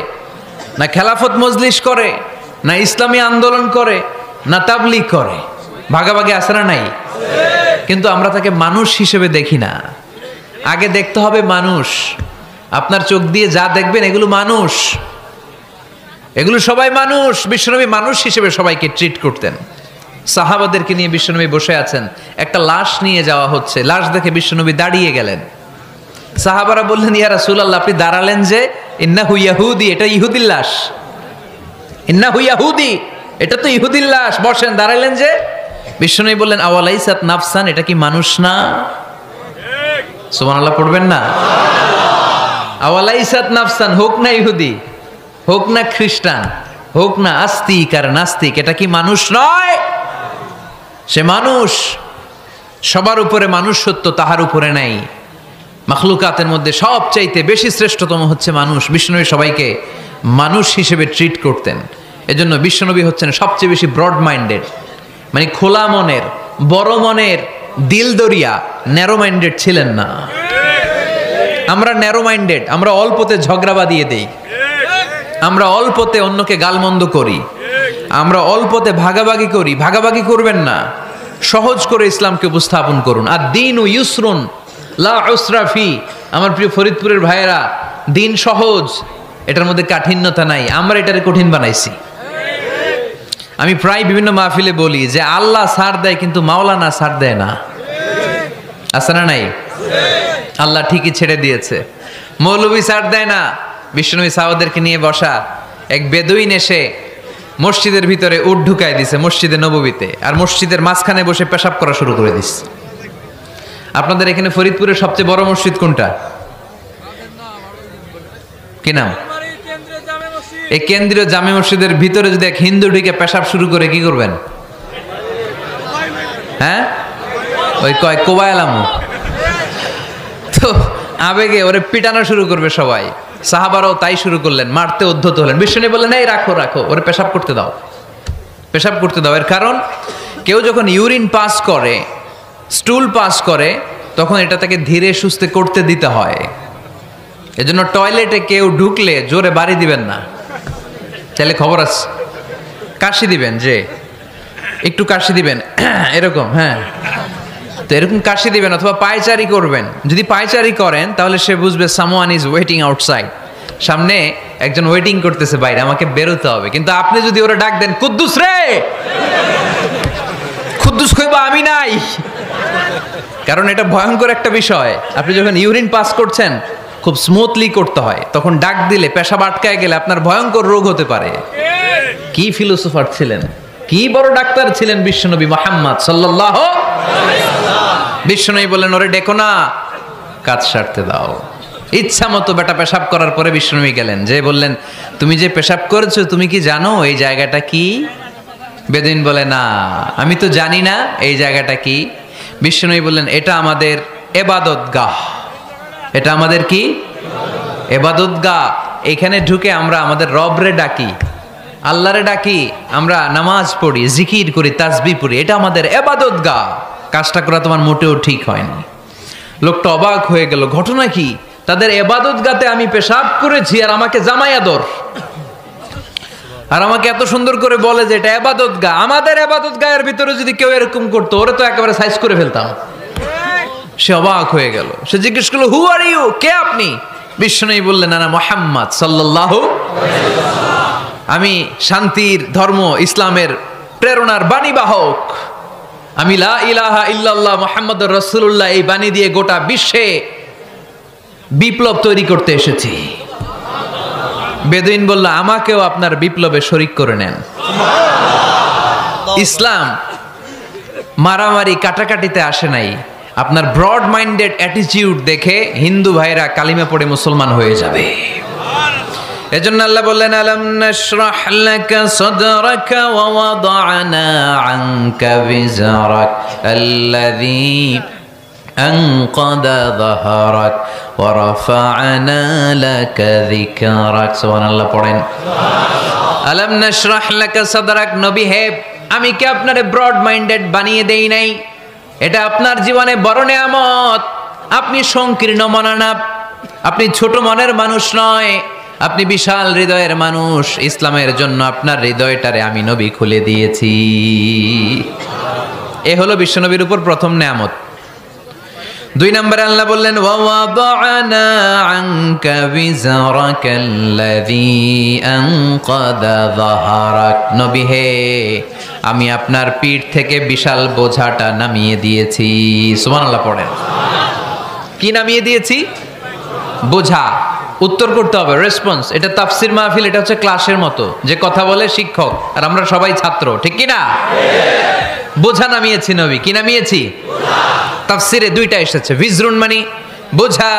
না খেলাফত মজলিস করে, না ইসলামী আন্দোলন করে, না তাবলীগ করে। ভাগাভাগি আছে না নাই? কিন্তু আমরা তাকে মানুষ হিসেবে দেখি না। আগে দেখতে হবে মানুষ। আপনার চোখ দিয়ে যা দেখবেন এগুলো মানুষ, এগুলো সবাই মানুষ। বিশ্বনবী মানুষ হিসেবে সবাইকে ট্রিট করতেন। সাহাবাদেরকে নিয়ে বিশ্বনবী বসে আছেন, একটা লাশ নিয়ে যাওয়া হচ্ছে, লাশ দেখে বিশ্বনবী দাঁড়িয়ে গেলেন। সাহাবারা বললেন, ইয়া রাসূলুল্লাহ আপনি দাঁড়ালেন যে? ইন্নাহু ইয়াহুদি, এটা ইহুদির লাশ। ইন্নাহু ইয়াহুদি, এটা তো ইহুদির লাশ, বসেন। দাঁড়াইলেন যে? বিশ্বনবী বললেন আওয়ালাইসাত নাফসান, এটা কি মানুষ না? সুবহানাল্লাহ পড়বেন না? আওয়ালাইসাত নাফসান, হোক না ইহুদি, হোক না খ্রিস্টান, হোক না আস্তিক আর নাস্তিক, এটা কি মানুষ নয়? সে মানুষ। সবার উপরে মানুষ সত্য, তাহার উপরে নাই। মাখলুকাতের মধ্যে সবচাইতে বেশি শ্রেষ্ঠতম হচ্ছে মানুষ। বিশ্বনবী সবাইকে মানুষ হিসেবে ট্রিট করতেন। এজন্য বিশ্বনবী হচ্ছেন সবচেয়ে বেশি ব্রড মাইন্ডেড, মানে খোলা মনের, বড় মনের, দিল দরিয়া, ন্যারো মাইন্ডেড ছিলেন না। আমরা ন্যারো মাইন্ডেড, আমরা অল্পতে ঝগড়া বাঁধিয়ে দেই, আমরা অল্পতে অন্যকে গালমন্দ করি, আমরা অল্পতে ভাগাভাগি করি। ভাগাভাগি করবেন না, সহজ করে ইসলামকে উপস্থাপন করুন। আর দিন ও ইউসরুন লা উসরা ফি। আমার প্রিয় ফরিদপুরের ভাইয়েরা, দিন সহজ, এটার মধ্যে কাঠিন্যতা নাই। আমরা এটারে কঠিন বানাইছি। আমি প্রায় বিভিন্ন মাহফিলে বলি যে আল্লাহ ছাড় দেয় কিন্তু মাওলানা ছাড় দেয় না। আছে না নাই? আল্লাহ ঠিকই ছেড়ে দিয়েছে, মৌলভী ছাড় দেয় না। বিশ্বনবী সাহাবাদেরকে নিয়ে বসা, এক বেদুইন এসে মসজিদের ভিতরে উট ঢুকায় দিছে, মসজিদে নববীতে, আর মসজিদের মাঝখানে বসে পেশাব করা শুরু করে দিচ্ছে। আপনাদের এখানে ফরিদপুরের সবচেয়ে বড় মসজিদ কোনটা? কি নাম? এই কেন্দ্রীয় জামে মসজিদের ভিতরে যদি এক হিন্দু ঢুকে পেশাব শুরু করে কি করবেন? হ্যাঁ, ওই কয় কোবায়ালামু। তো আবেগে ওরে পিটানো শুরু করবে সবাই। সাহাবারাও তাই শুরু করলেন, মারতে উদ্ধত হলেন। বিশ্বনবী বললেন এই রাখো রাখো, ওরে পেশাব করতে দাও, পেশাব করতে দাও। এর কারণ কেউ যখন ইউরিন পাস করে, স্টুল পাস করে, তখন এটা তাকে ধীরে সুস্থে করতে দিতে হয়। এজন্য টয়লেটে কেউ ঢুকলে জোরে বাড়ি দিবেন না, চাইলে খবর আছে, কাশি দিবেন, যে একটু কাশি দিবেন এরকম। হ্যাঁ, তো এরকম কাশি দিবেন, অথবা পায়চারি করবেন। যদি পায়চারি করেন তাহলে সে বুঝবে সামওয়ান ইজ ওয়েটিং আউটসাইড, সামনে একজন ওয়েটিং করতেছে বাইরে, আমাকে বেরোতে হবে। কিন্তু আপনি যদি ওরা ডাক দেন কুদ্দুস রে, কুদ্দুস কইবা আমি নাই, কারণ এটা ভয়ঙ্কর একটা বিষয়। আপনি যখন ইউরিন পাস করছেন খুব স্মুথলি করতে হয়, তখন ডাক দিলে পেশাব আটকায় গেলে আপনার ভয়ঙ্কর রোগ হতে পারে। কি ফিলোসোফার ছিলেন, কি বড় ডাক্তার ছিলেন বিশ্বনবী মুহাম্মদ সাল্লাল্লাহু আলাইহি ওয়াসাল্লাম। বিশ্বনবী বললেন ওরে ডেকো না, কাজ সারতে দাও। ইচ্ছা মতো বেটা পেশাব করার পরে বিশ্বনবী গেলেন, যে বললেন তুমি যে পেশাব করেছো তুমি কি জানো এই জায়গাটা কি? বেদুইন বলে না, আমি তো জানি না এই জায়গাটা কি। বিশ্বনবী বললেন এটা আমাদের ইবাদতগাহ, এটা আমাদের কি? ইবাদতগাহ। এখানে ঢুকে আমরা আমাদের রবরে ডাকি, আল্লাহরে ডাকি, আমরা নামাজ পড়ি, জিকির করি, তাসবিহ পড়ি, এটা আমাদের ইবাদতগাহ। কাজটা করা তোমার মোটেও ঠিক হয়নি। লোকটা অবাক হয়ে গেল, ঘটনা কি? তাদের ইবাদতগাহতে আমি পেশাব করেছি আর আমাকে জামাই আদর, আর আমাকে এত সুন্দর করে বলে যে এটা ইবাদতগাহ। আমাদের ইবাদতগাহের ভিতরে যদি কেউ এরকম করতো, ওরে তো একেবারে সাইজ করে ফেলতাম। সে অবাক হয়ে গেল, সে জিজ্ঞেস করলো হু আর ইউ, কে আপনি? বিশ্বনবী বললেন আনা মুহাম্মদ সাল্লাল্লাহু আলাইহি ওয়াসাল্লাম, আমি শান্তির ধর্ম ইসলামের প্রেরণার বাণীবাহক। আমি লা ইলাহা ইল্লাল্লাহ মুহাম্মাদুর রাসূলুল্লাহ এই বাণী দিয়ে গোটা বিশ্বে বিপ্লব তৈরি করতে এসেছি। বেদুইন বলল আমাকেও আপনার বিপ্লবে শরীক করে নেন। ইসলাম মারামারি কাটাকাটিতে আসে নাই। আপনার ব্রড মাইন্ডেড অ্যাটিটিউড দেখে হিন্দু ভাইরা কালিমা পড়ে মুসলমান হয়ে যাবে। এজন্য আল্লাহ বললেন আলাম নাশরাহ লাকা সাদরাকা ওয়া ওয়াদা'না আনকা বিজরাক আল্লাযী আনকাদা যাহরাক ওয়া রাফা'না লাকা যিকরাক। সুবহানাল্লাহ পড়েন। আলাম নাশরাহ লাকা সাদরাক, নবী হে আমি কি আপনারে ব্রড মাইন্ডেড বানিয়ে দেই নাই? এটা আপনার জীবনে বড় নেয়ামত। আপনি সংকীর্ণ মনা না, আপনি ছোট মনের মানুষ নয়, আপনি বিশাল হৃদয়ের মানুষ। ইসলামের জন্য আপনার হৃদয়টারে আমি নবী খুলে দিয়েছি। এ হলো বিশ্বনবীর উপর প্রথম নেয়ামত। 2 নম্বরে আল্লাহ বললেন ওয়া ওয়াদা'না আনকা বিজরাকাল্লাযী আনকাদা যাহরাক, নবী হে আমি আপনার পিঠ থেকে বিশাল বোঝাটা নামিয়ে দিয়েছি। সুবহানাল্লাহ পড়েন। কি নামিয়ে দিয়েছি? বোঝা। উত্তর করতে হবে, রেসপন্স। এটা তাফসির মাহফিল, এটা হচ্ছে ক্লাসের মতো, যে কথা বলে শিক্ষক আর আমরা সবাই ছাত্র, ঠিক কি না? বোঝা নামিয়েছি নবী, কি নামিয়েছি? তাফসিরে দুইটা এসেছে, ভিজরুন মানে বোঝা,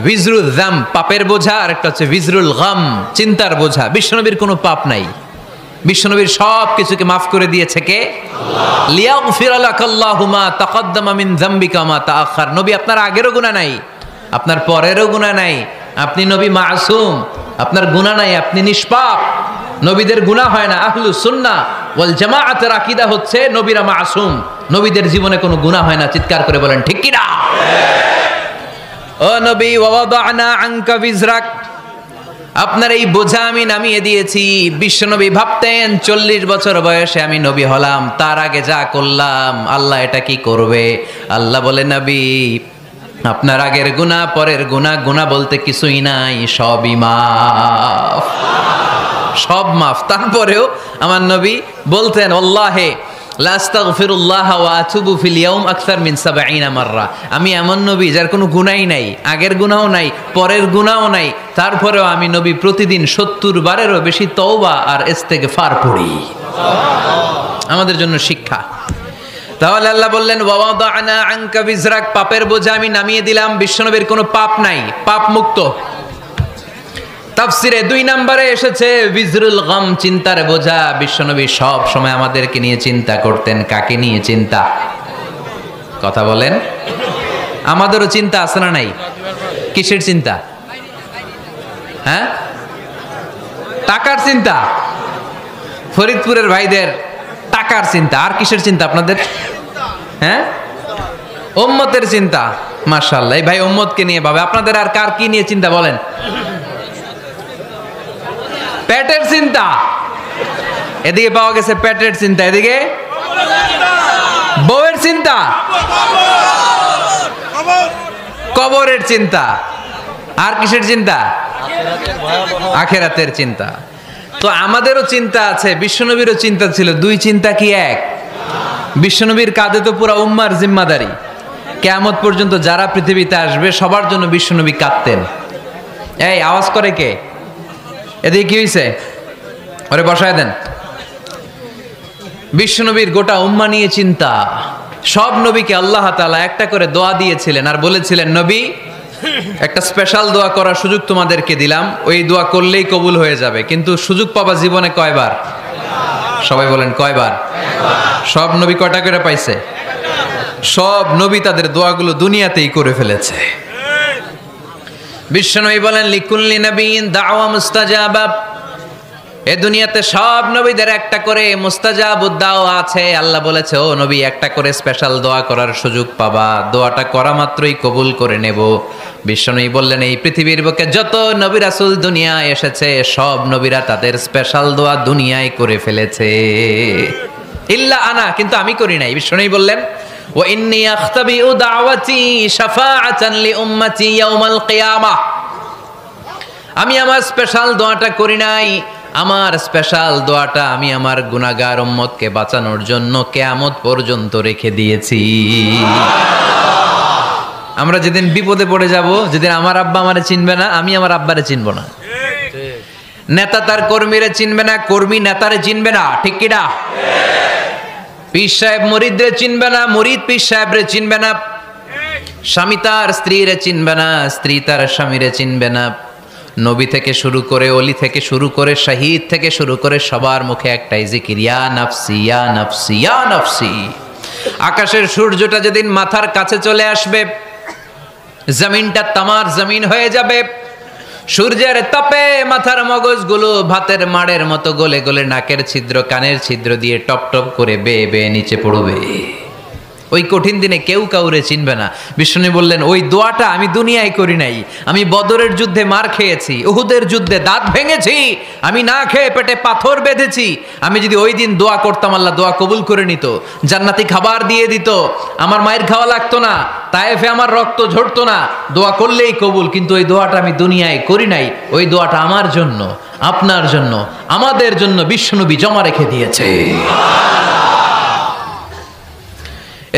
ভিজরুল যাম পাপের বোঝা, আর একটা হচ্ছে ভিজরুল গাম চিন্তার বোঝা। বিশ্বনবীর কোনো পাপ নাই, বিশ্বনবীর সব কিছুকে মাফ করে দিয়েছে কে? লিয়াগফিরা লাকাল্লাহু মা তাকাদ্দামা মিন যামবিকা মা তাআখার। নবী আপনার আগেরও গুনাহ নাই, আপনার পরেরও গুনাহ নাই, আপনি নবী মাসুম, আপনার গুনাহ নাই, আপনি নিষ্পাপ। নবীদের গুনাহ হয় না। আহলুস সুন্নাহ ওয়াল জামাআতের আকীদা হচ্ছে নবীরা মাসুম, নবীদের জীবনে কোনো গুনাহ হয় না। চিৎকার করে বলেন ঠিক কি না? ও নবী, ওয়াদানা আনকা বিজরাক, আপনার এই বোঝা আমি নামিয়ে দিয়েছি। বিশ্বনবী ভাবতেন 40 বছর বয়সে আমি নবী হলাম, তার আগে যা করলাম আল্লাহ এটা কি করবে? আল্লাহ বলে, নবী আপনার আগের গুনাহ, পরের গুনাহ, গুনাহ বলতে কিছুই নাই, সবই মাফ, সব মাফ। তারপরেও আমার নবী বলতেন, আল্লাহে লা আস্তাগফিরুল্লাহ ওয়া আতুবু ফিল ইয়াউম আকসার মিন 70 মাররা। আমি এমন নবী যার কোনো গুনাহই নাই, আগের গুনাহও নাই, পরের গুনাহও নাই, তারপরেও আমি নবী প্রতিদিন 70 বারেরও বেশি তওবা আর ইস্তেগফার পড়ি। আমাদের জন্য শিক্ষা। তাহলে আল্লাহ বললেন, ওয়াদানা আনকা বিজরাক, পাপের বোঝা আমি নামিয়ে দিলাম। বিশ্বনবীর কোনো পাপ নাই, পাপ মুক্ত। তাফসিরে 2 নম্বরে এসেছে বিজরুল গাম, চিন্তার বোঝা। বিশ্বনবী সব সময় আমাদেরকে নিয়ে চিন্তা করতেন। কাকে নিয়ে চিন্তা? কথা বলেন। আমাদেরও চিন্তা আছে না নাই? কিসের চিন্তা? হ্যাঁ, টাকার চিন্তা। ফরিদপুরের ভাইদের টাকার চিন্তা। আর কিসের চিন্তা আপনাদের? হ্যাঁ, উম্মতের চিন্তা। মাশাআল্লাহ, এই ভাই উম্মতকে নিয়ে ভাবে। আপনাদের আর কার কি নিয়ে চিন্তা বলেন? পেটের চিন্তা। এদিকে পাওয়া গেছে পেটের চিন্তা, এদিকে বউয়ের চিন্তা, কবরের চিন্তা। আর কিসের চিন্তা? আখিরাতের চিন্তা। তো আমাদেরও চিন্তা আছে, বিশ্বনবীরও চিন্তা ছিল। 2 চিন্তা কি এক? বিশ্বনবীর কাঁধে তো পুরা উম্মার জিম্মাদারি। কিয়ামত পর্যন্ত যারা পৃথিবীতে আসবে সবার জন্য বিশ্বনবী কাঁদতেন। এই আওয়াজ করে কে? এদিকে কি হয়েছে? ওরে বসায় দেন। বিশ্বনবীর গোটা উম্মা নিয়ে চিন্তা। সব নবীকে আল্লাহ তাআলা একটা করে দোয়া দিয়েছিলেন আর বলেছিলেন, নবী একটা স্পেশাল দোয়া করার সুযোগ তোমাদেরকে দিলাম, ওই দোয়া করলেই কবুল হয়ে যাবে। কিন্তু সুযোগ পাবা জীবনে কয়বার? সবাই বলেন কয়বার? সব নবী কয়টা করে পাইছে? সব নবী তাদের দোয়াগুলো দুনিয়াতেই করে ফেলেছে। বিশ্বনবী বলেন, লিকুল্লি নবিয়্যিন দাওয়া মুস্তাজাবা। এই দুনিয়াতে সব নবীদের একটা করে মুস্তাজাবুদ দাওয়া আছে। আল্লাহ বলেছে, ও নবী একটা করে স্পেশাল দোয়া করার সুযোগ পাবা, দোয়াটা করা মাত্রই কবুল করে নেব। বিশ্বনবী বললেন, এই পৃথিবীর বুকে যত নবী রাসূল দুনিয়ায় এসেছে সব নবীরা তাদের স্পেশাল দোয়া দুনিয়ায় করে ফেলেছে, ইল্লা আনা, কিন্তু আমি করি নাই। বিশ্বনবী বললেন, ওয়া ইন্নী আখতাবিউ দাওয়াতি শাফাআতান লি উম্মতি ইয়াউমাল কিয়ামাহ। আমি আমার স্পেশাল দোয়াটা করি নাই, আমার স্পেশাল দোয়াটা আমি আমার গুনাহগার উম্মতকে বাঁচানোর জন্য কিয়ামত পর্যন্ত রেখে দিয়েছি। আমরা যেদিন বিপদে পড়ে যাব, যেদিন আমার আব্বা আমারে চিনবে না, আমি আমার আব্বারে চিনব না, নেতা তার কর্মীরে চিনবে না, কর্মী নেতারে চিনবে না, ঠিক কি না? পীর সাহেব মুরিদরে চিনবে না, মুরিদ পীর সাহেবরে চিনবে না, স্বামী তার স্ত্রীরে চিনবে না, স্ত্রী তার স্বামীরে চিনবে না। নবী থেকে শুরু করে, অলি থেকে শুরু করে, শহীদ থেকে শুরু করে সবার মুখে একটাই জিকির, ইয়া নাফসি ইয়া নাফসি ইয়া নাফসি। আকাশের সূর্যটা যেদিন মাথার কাছে চলে আসবে, জমিনটা তামার জমিন হয়ে যাবে। সূর্যের তাপে মাথার মগজগুলো ভাতের মাড়ের মতো গলে গলে নাকের ছিদ্র, কানের ছিদ্র দিয়ে টপ টপ করে বেয়ে বেয়ে নিচে পড়বে। ওই কঠিন দিনে কেউ কাউরে চিনবে না। বিষ্ণু বললেন, ওই দোয়াটা আমি দুনিয়ায় করি নাই, আমি বদরের যুদ্ধে মার খেয়েছি, উহুদের যুদ্ধে দাঁত ভেঙেছি, আমি না খেয়ে পেটে পাথর বেঁধেছি। আমি যদি ওই দিন দোয়া করতাম, আল্লাহ দোয়া কবুল করে নিত, জান্নাতি খাবার দিয়ে দিত, আমার মায়ের খাওয়া লাগতো না, তায়েফে আমার রক্ত ঝরতো না, দোয়া করলেই কবুল। কিন্তু ওই দোয়াটা আমি দুনিয়ায় করি নাই, ওই দোয়াটা আমার জন্য, আপনার জন্য, আমাদের জন্য বিশ্বনবী জমা রেখে দিয়েছে।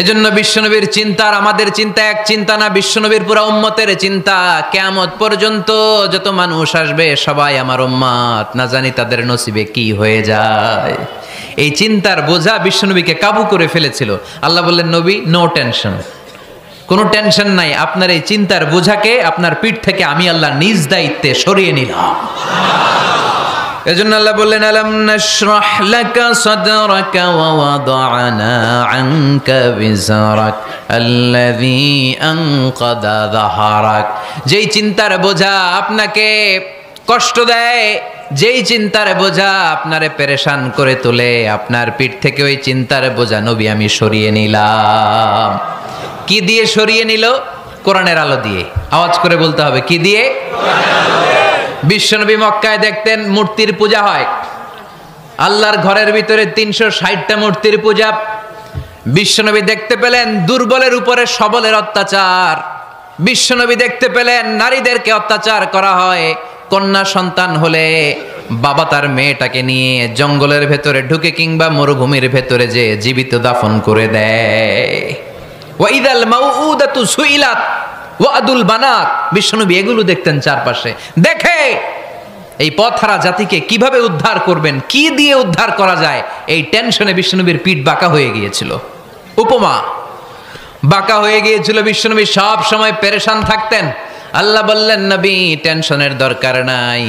এজন্য বিশ্বনবীর চিন্তা আর আমাদের চিন্তা এক চিন্তা না, বিশ্বনবীর পুরা উম্মতের চিন্তা। কিয়ামত পর্যন্ত যত মানুষ আসবে সবাই আমার উম্মত, না জানি তাদের নসিবে কি হয়ে যায়। এই চিন্তার বোঝা বিশ্বনবীকে কাবু করে ফেলেছিল। আল্লাহ বললেন, নবী নো টেনশন, কোনো টেনশন নাই, আপনার এই চিন্তার বোঝাকে আপনার পিঠ থেকে আমি আল্লাহ নিজ দায়িত্বে সরিয়ে নিলাম। এজন্য আল্লাহ বললেন, আলাম নাশরাহ লাকা সাদরাকা ওয়া ওয়াদা'না আনকা বিজরাক আল্লাযী আনকাদা যাহরাক। যেই চিন্তার বোঝা আপনাকে কষ্ট দেয়, যেই চিন্তার বোঝা আপনারে পেরেশান করে তোলে, আপনার পিঠ থেকে ওই চিন্তার বোঝা নবী আমি সরিয়ে নিলাম। কি দিয়ে সরিয়ে নিল? কোরআনের আলো দিয়ে। আওয়াজ করে বলতে হবে, কি দিয়ে? বিশ্বনবী মক্কায় দেখতেন মূর্তির পূজা হয়, আল্লাহর ঘরের ভিতরে 360টা মূর্তির পূজা। বিশ্বনবী দেখতে পেলেন দুর্বলের উপরে সবলের অত্যাচার। বিশ্বনবী দেখতে পেলেন নারীদেরকে অত্যাচার করা হয়। কন্যা সন্তান হলে বাবা তার মেয়েটাকে নিয়ে জঙ্গলের ভেতরে ঢুকে কিংবা মরুভূমির ভেতরে যে জীবিত দাফন করে দেয়। ওয়াইদাল মাউউদাতু সুইলাত ওয়াদুল বানাত। বিশ্বনবী এগুলো দেখতেন চারপাশে। দেখে এই পথহারা জাতিকে কিভাবে উদ্ধার করবেন, কি দিয়ে উদ্ধার করা যায়, এই টেনশনে বিশ্বনবীর পিঠ বাঁকা হয়ে গিয়েছিল। উপমা, বাঁকা হয়ে গিয়েছিল। বিশ্বনবী সব সময় পেরেশান থাকতেন। আল্লাহ বললেন, নবী টেনশনের দরকার নাই,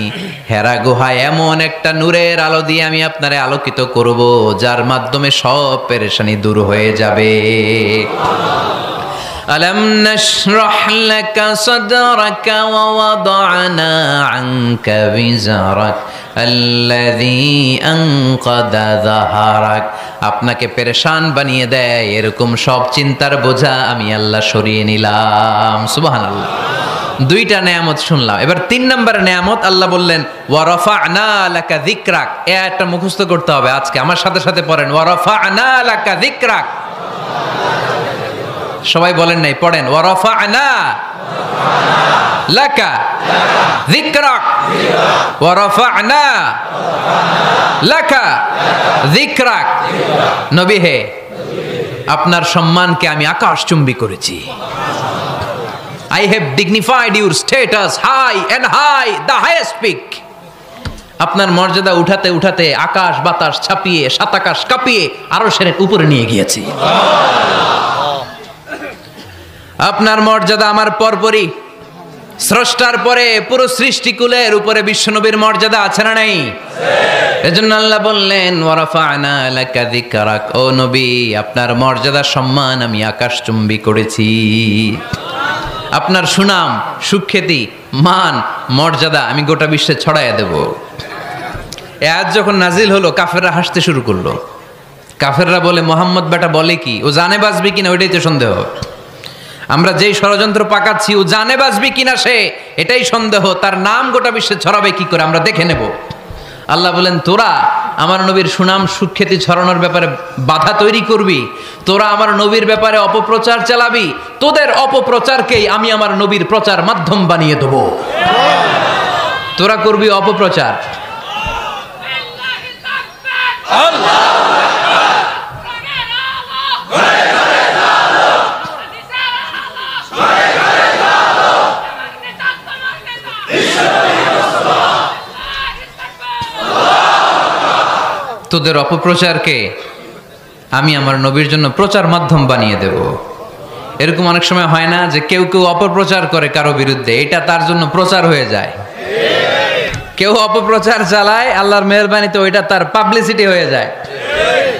হেরা গুহায় এমন একটা নূরের আলো দিয়ে আমি আপনারে আলোকিত করব, যার মাধ্যমে সব পেরেশানি দূর হয়ে যাবে। আলাম নাশরাহ লাকা সাদরাকা ওয়া ওয়াদা'না আনকা বিজরাক আল্লাযী আনকাদা যাহরাক। আপনাকে পেরেশান বানিয়ে দেয় এরকম সব চিন্তার বোঝা আমি আল্লাহ সরিয়ে নিলাম। সুবহানাল্লাহ। দুইটা নেয়ামত শুনলাম, এবার 3 নম্বর নেয়ামত। আল্লাহ বললেন, ওয়া রাফা'না লাকা যিকরাক। এই আয়াতটা মুখস্থ করতে হবে আজকে, আমার সাথে সাথে পড়েন, ওয়া রাফা'না লাকা যিকরাক। সবাই বলেন নাই, পড়েন, ওয়া রাফা'না লাকা যিকরাক ওয়া রাফা'না লাকা যিকরাক। নবী হে, আপনার সম্মানকে আমি আকাশচুম্বী করেছি। I have dignified your status high and high, the highest peak. আপনার মর্যাদা উঠাতে উঠাতে আকাশ বাতাস ছাপিয়ে, সাত আকাশ কাঁপিয়ে আরশের উপরে নিয়ে গিয়েছি। আপনার মর্যাদা আমার পরপরই, স্রষ্টার পরে পুরো সৃষ্টিকুলের উপরে বিশ্বনবীর মর্যাদা আছে না নাই? এজন্য আল্লাহ বললেন, ওয়া রাফা'না লাকা যিকরাক। ও নবী, আপনার মর্যাদা সম্মান আমি আকাশচুম্বী করেছি। আপনার সুনাম, সুখ্যাতি, মান, মর্যাদা আমি গোটা বিশ্বে ছড়াইয়া দেব। এ আয়াত যখন নাজিল হলো, কাফেররা হাসতে শুরু করলো। কাফেররা বলে, মোহাম্মদ বেটা বলে কি, ও জানে বাঁচবি কিনা ওইটাই তো সন্দেহ। আমরা যেই ষড়যন্ত্র পাকাচ্ছি, ও জানে বাঁচবি কিনা সে এটাই সন্দেহ। তার নাম গোটা বিশ্বে ছড়াবে কি করে আমরা দেখে নেব। আল্লাহ বলেন, তোরা আমার নবীর সুনাম সুখ্যাতি ছড়ানোর ব্যাপারে বাধা তৈরি করবি, তোরা আমার নবীর ব্যাপারে অপপ্রচার চালাবি, তোদের অপপ্রচারকেই আমি আমার নবীর প্রচার মাধ্যম বানিয়ে দেব। তোরা করবি অপপ্রচার। তোদের অপপ্রচারকে আমি আমার নবীর জন্য প্রচার মাধ্যম বানিয়ে দেব। এরকম অনেক সময় হয় না যে কেউ কেউ অপপ্রচার করে কারো বিরুদ্ধে, এটা তার জন্য প্রচার হয়ে যায়। কেউ অপপ্রচার চালায়, আল্লাহর মেহেরবানিতে ওইটা তার পাবলিসিটি হয়ে যায়।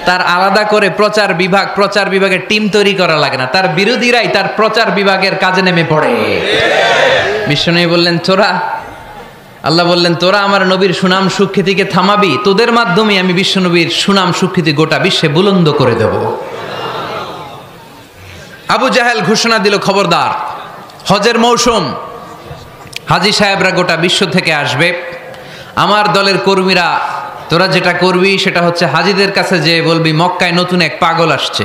তার আলাদা করে প্রচার বিভাগের টিম তৈরি করা লাগে না, তার বিরোধীরাই তার প্রচার বিভাগের কাজে নেমে পড়ে। বিশ্বনবী বললেন, আল্লাহ বললেন, তোরা আমার নবীর সুনাম সুখ্যাতিকে থামাবি, তোদের মাধ্যমে আমি বিশ্বনবীর সুনাম সুখ্যাতি গোটা বিশ্বে বুলন্দ করে দেব। আবু জাহেল ঘোষণা দিল, খবরদার, হজের মৌসুম, হাজী সাহেবরা গোটা বিশ্ব থেকে আসবে, আমার দলের কর্মীরা তোরা যেটা করবি সেটা হচ্ছে হাজীদের কাছে যে বলবি, মক্কায় নতুন এক পাগল আসছে,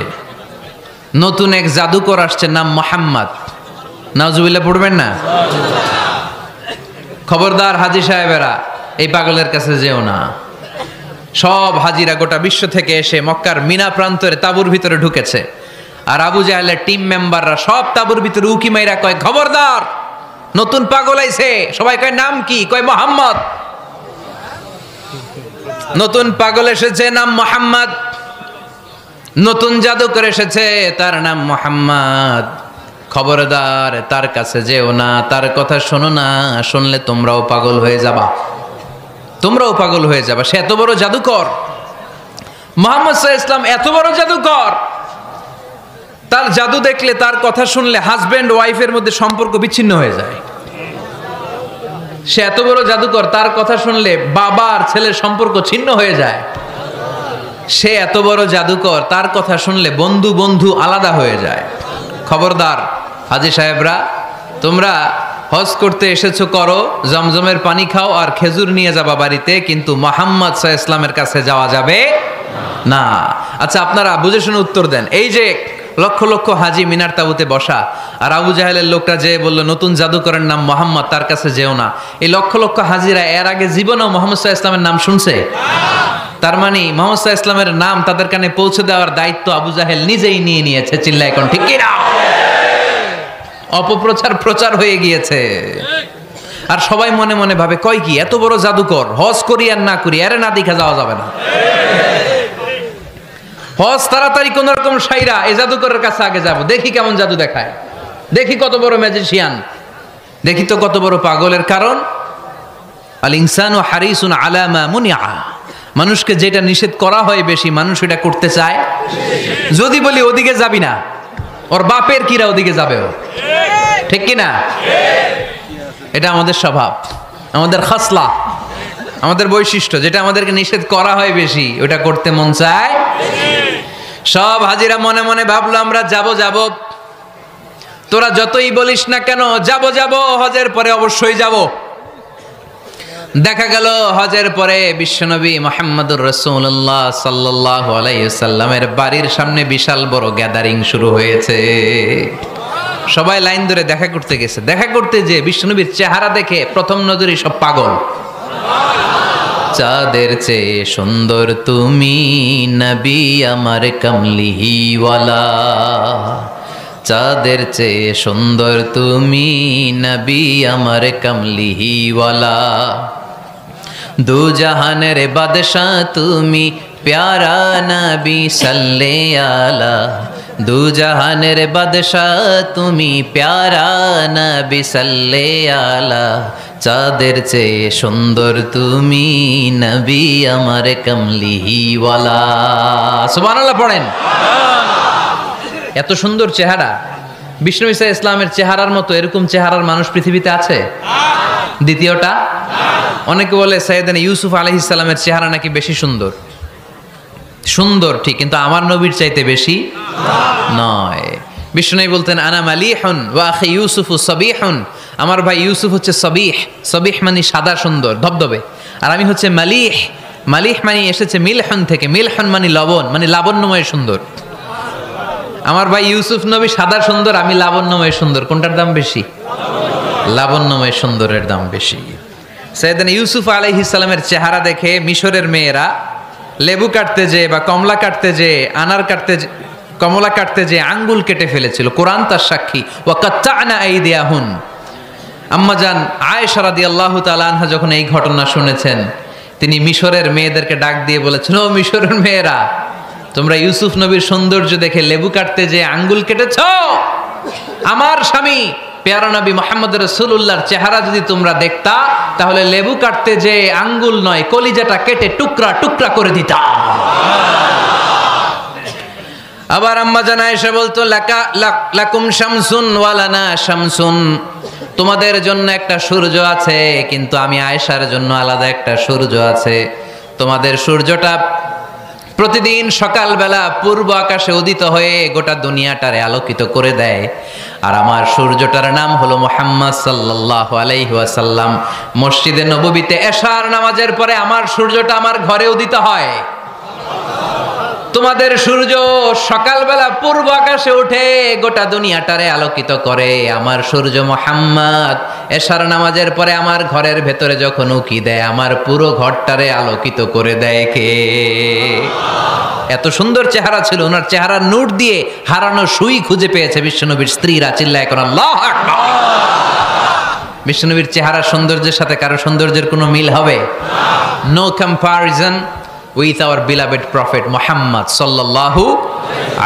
নতুন এক জাদুকর আসছে, নাম মুহাম্মদ। নাউজুবিল্লাহ পড়বেন না? খবরদার হাজী সাহেবেরা, এই পাগলের কাছে যেও না। সব হাজিরা গোটা বিশ্ব থেকে এসে মক্কার মিনা প্রান্তরে তাঁবুর ভিতরে ঢুকেছে। আর আবু জাহেলের টিম মেম্বাররা সব তাবুর ভিতরে উকি মাইরা কয়, খবরদার, নতুন পাগল আইছে। সবাই কয় নাম কি? কয় মোহাম্মদ। নতুন পাগল এসেছে, নাম মোহাম্মদ। নতুন জাদুকর এসেছে, তার নাম মোহাম্মদ। খবরদার, তার কাছে যেও না, তার কথা শোনো না, শুনলে তোমরাও পাগল হয়ে যাবা, তোমরাও পাগল হয়ে যাবা। সে এত বড় জাদুকর, মুহাম্মদ সাল্লাল্লাহু আলাইহি ওয়াসাল্লাম এত বড় জাদুকর। তার জাদু দেখলে, তার কথা শুনলে হাজবেন্ড ওয়াইফের মধ্যে সম্পর্ক বিচ্ছিন্ন হয়ে যায়। সে এত বড় জাদুকর, তার কথা শুনলে বাবা আর ছেলের সম্পর্ক ছিন্ন হয়ে যায়। সে এত বড় জাদুকর, তার কথা শুনলে বন্ধু বন্ধু আলাদা হয়ে যায়। খবরদার হাজী সাহেবরা, তোমরা হজ করতে এসেছো, করো, জমজমের পানি খাও আর খেজুর নিয়ে যাবা বাড়িতে, কিন্তু মুহাম্মদ সাল্লাল্লাহু আলাইহি ওয়াসাল্লামের কাছে যাওয়া যাবে না। আচ্ছা, আপনারা বুঝে শুনে উত্তর দেন। এই যে লক্ষ লক্ষ হাজি মিনার তাবুতে বসা, আর আবু জাহেলের লোকটা যে বলল নতুন জাদুকরের নাম মোহাম্মদ, তার কাছে যেও না, এই লক্ষ লক্ষ হাজিরা এর আগে জীবনেও মুহাম্মদ সাল্লাল্লাহু আলাইহি ওয়াসাল্লামের নাম শুনছে? তার মানে মুহাম্মদ সাল্লাল্লাহু আলাইহি ওয়াসাল্লামের নাম তাদের কানে পৌঁছে দেওয়ার দায়িত্ব আবু জাহেল নিজেই নিয়ে নিয়েছে। চিল্লায় এখন ঠিক কি না? অপপ্রচার প্রচার হয়ে গিয়েছে। আর সবাই মনে মনে ভাবে, কয় কি এত বড় জাদুকর, হজ করি আর না করি, এরে না দেখা যাওয়া যাবে না। হজ তাড়াতাড়ি কোন রকম সাইরা এই জাদুকরের কাছে আগে যাব, দেখি কেমন জাদু দেখায়, দেখি কত বড় ম্যাজিশিয়ান, দেখি তো কত বড় পাগলের। কারণ আল ইনসানু হারিসুন আলা মা মুনিআ, মানুষকে যেটা নিষেধ করা হয় বেশি, মানুষ এটা করতে চায়। যদি বলি ওদিকে যাবি না, ওর বাপের কিরা ওদিকে যাবে, ও ঠিক কি না? এটা আমাদের স্বভাব, আমাদের খাসলা, আমাদের বৈশিষ্ট্য। যেটা আমাদেরকে নিষেধ করা হয় বেশি, ওটা করতে মন চায়। সব হাজিরা মনে মনে ভাবলো আমরা যাব যাব, তোরা যতই বলিস না কেন যাব যাব, হজের পরে অবশ্যই যাব। দেখা গেল হজের পরে বিশ্বনবী মুহাম্মদুর রাসূলুল্লাহ সাল্লাল্লাহু আলাইহি ওয়াসাল্লামের বাড়ির সামনে বিশাল বড় গ্যাদারিং শুরু হয়েছে। সবাই লাইন ধরে দেখা করতে গেছে। দেখা করতে যে বিশ্বনবীর চেহারা দেখে প্রথম নজরেই সব পাগল। চাঁদের চেয়ে সুন্দর তুমি নবী আমার কমলিওয়ালা, চাঁদের চেয়ে সুন্দর তুমি নবী আমার কমলিওয়ালা, দু জাহানের বাদশাহ তুমি প্যারা নবী সাল্লে আলা, দু জাহানের বাদশাহ তুমি প্যারা নবী সাল্লে আলা, চাঁদের চেয়ে সুন্দর তুমি নবী আমার কমলিওয়ালা। সুবহানাল্লাহ পড়েন। এত সুন্দর চেহারা, বিষ্ণু ঈসা ইসলামের চেহারার মতো এরকম চেহারার মানুষ পৃথিবীতে আছে? দ্বিতীয়টা, অনেকে বলে সাইয়েদনা ইউসুফ আলাইহিস সালামের চেহারা নাকি বেশি সুন্দর। সুন্দর ঠিক, কিন্তু আমার নবীর চাইতে বেশি নয়। বিষ্ণু বলতেন আনা মালিহুন ওয়া আখি ইউসুফু সাবিহুন, আমার ভাই ইউসুফ হচ্ছে সাবিহ, সাবিহ মানে সাদা সুন্দর ধবধবে, আর আমি হচ্ছে মালিহ, মালিহ মানে এসেছে মিলহন থেকে, মিলহন মানে লবণ, মানে লাবণ্যময় সুন্দর। আমার ভাই ইউসুফ নবী সাদা সুন্দর, আমি লাবণ্যময় সুন্দর। কোনটার দাম বেশি? লাবণ্যময় সুন্দরের দাম বেশি। সাইয়েদনা ইউসুফ আলাইহিস সালামের চেহারা দেখে মিশরের মেয়েরা লেবু কাটতে যে বা কমলা কাটতে যে, আনার কাটতে, কমলা কাটতে যে আঙ্গুল কেটে ফেলেছিল। কোরআন তার সাক্ষী। ওয়া কাত্তা'না আইদিয়াহুন। আম্মাজান আয়েশা রাদিয়াল্লাহু তাআলা আনহা যখন এই ঘটনা শুনেছেন, তিনি মিশরের মেয়েদেরকে ডাক দিয়ে বলেছেন, ও মিশরের মেয়েরা, তোমরা ইউসুফ নবীর সৌন্দর্য দেখে লেবু কাটতে যে আঙ্গুল কেটেছ, আমার স্বামী প্যারা নবী মুহাম্মদ রাসূলুল্লাহর চেহারা যদি তোমরা দেখতা, তাহলে লেবু কাটতে যে আঙ্গুল নয়, কলিজাটা কেটে টুকরা টুকরা করে দিতা। আবার আম্মা জান আয়েশা বলতো, লাকুম শামসুন ওয়া লানা শামসুন, তোমাদের জন্য একটা সূর্য আছে, কিন্তু আমি আয়েশার জন্য আলাদা একটা সূর্য আছে। তোমাদের সূর্যটা প্রতিদিন সকালবেলা পূর্ব আকাশে উদিত হয়ে গোটা দুনিয়াটারে আলোকিত করে দেয়, আর আমার সূর্যটার নাম হলো মুহাম্মদ সাল্লাল্লাহু আলাইহি ওয়াসাল্লাম। মসজিদে নববীতে এশার নামাজের পরে আমার সূর্যটা আমার ঘরে উদিত হয়। তোমাদের সূর্য সকালবেলা পূর্ব আকাশে উঠে গোটা দুনিয়াটারে আলোকিত করে, আমার সূর্য মুহাম্মদ এশার নামাজের পরে আমার ঘরের ভেতরে যখন উকি দেয় আমার পুরো ঘরটারে আলোকিত করে দেয় কে? এত সুন্দর চেহারা ছিল, ওনার চেহারার নূর দিয়ে হারানো সুই খুঁজে পেয়েছে বিশ্বনবীর স্ত্রীরা। চিল্লায় কোন আল্লাহু আকবার। বিশ্বনবীর চেহারার সৌন্দর্যের সাথে কারো সৌন্দর্যের কোনো মিল হবে? No comparison with our beloved prophet Muhammad sallallahu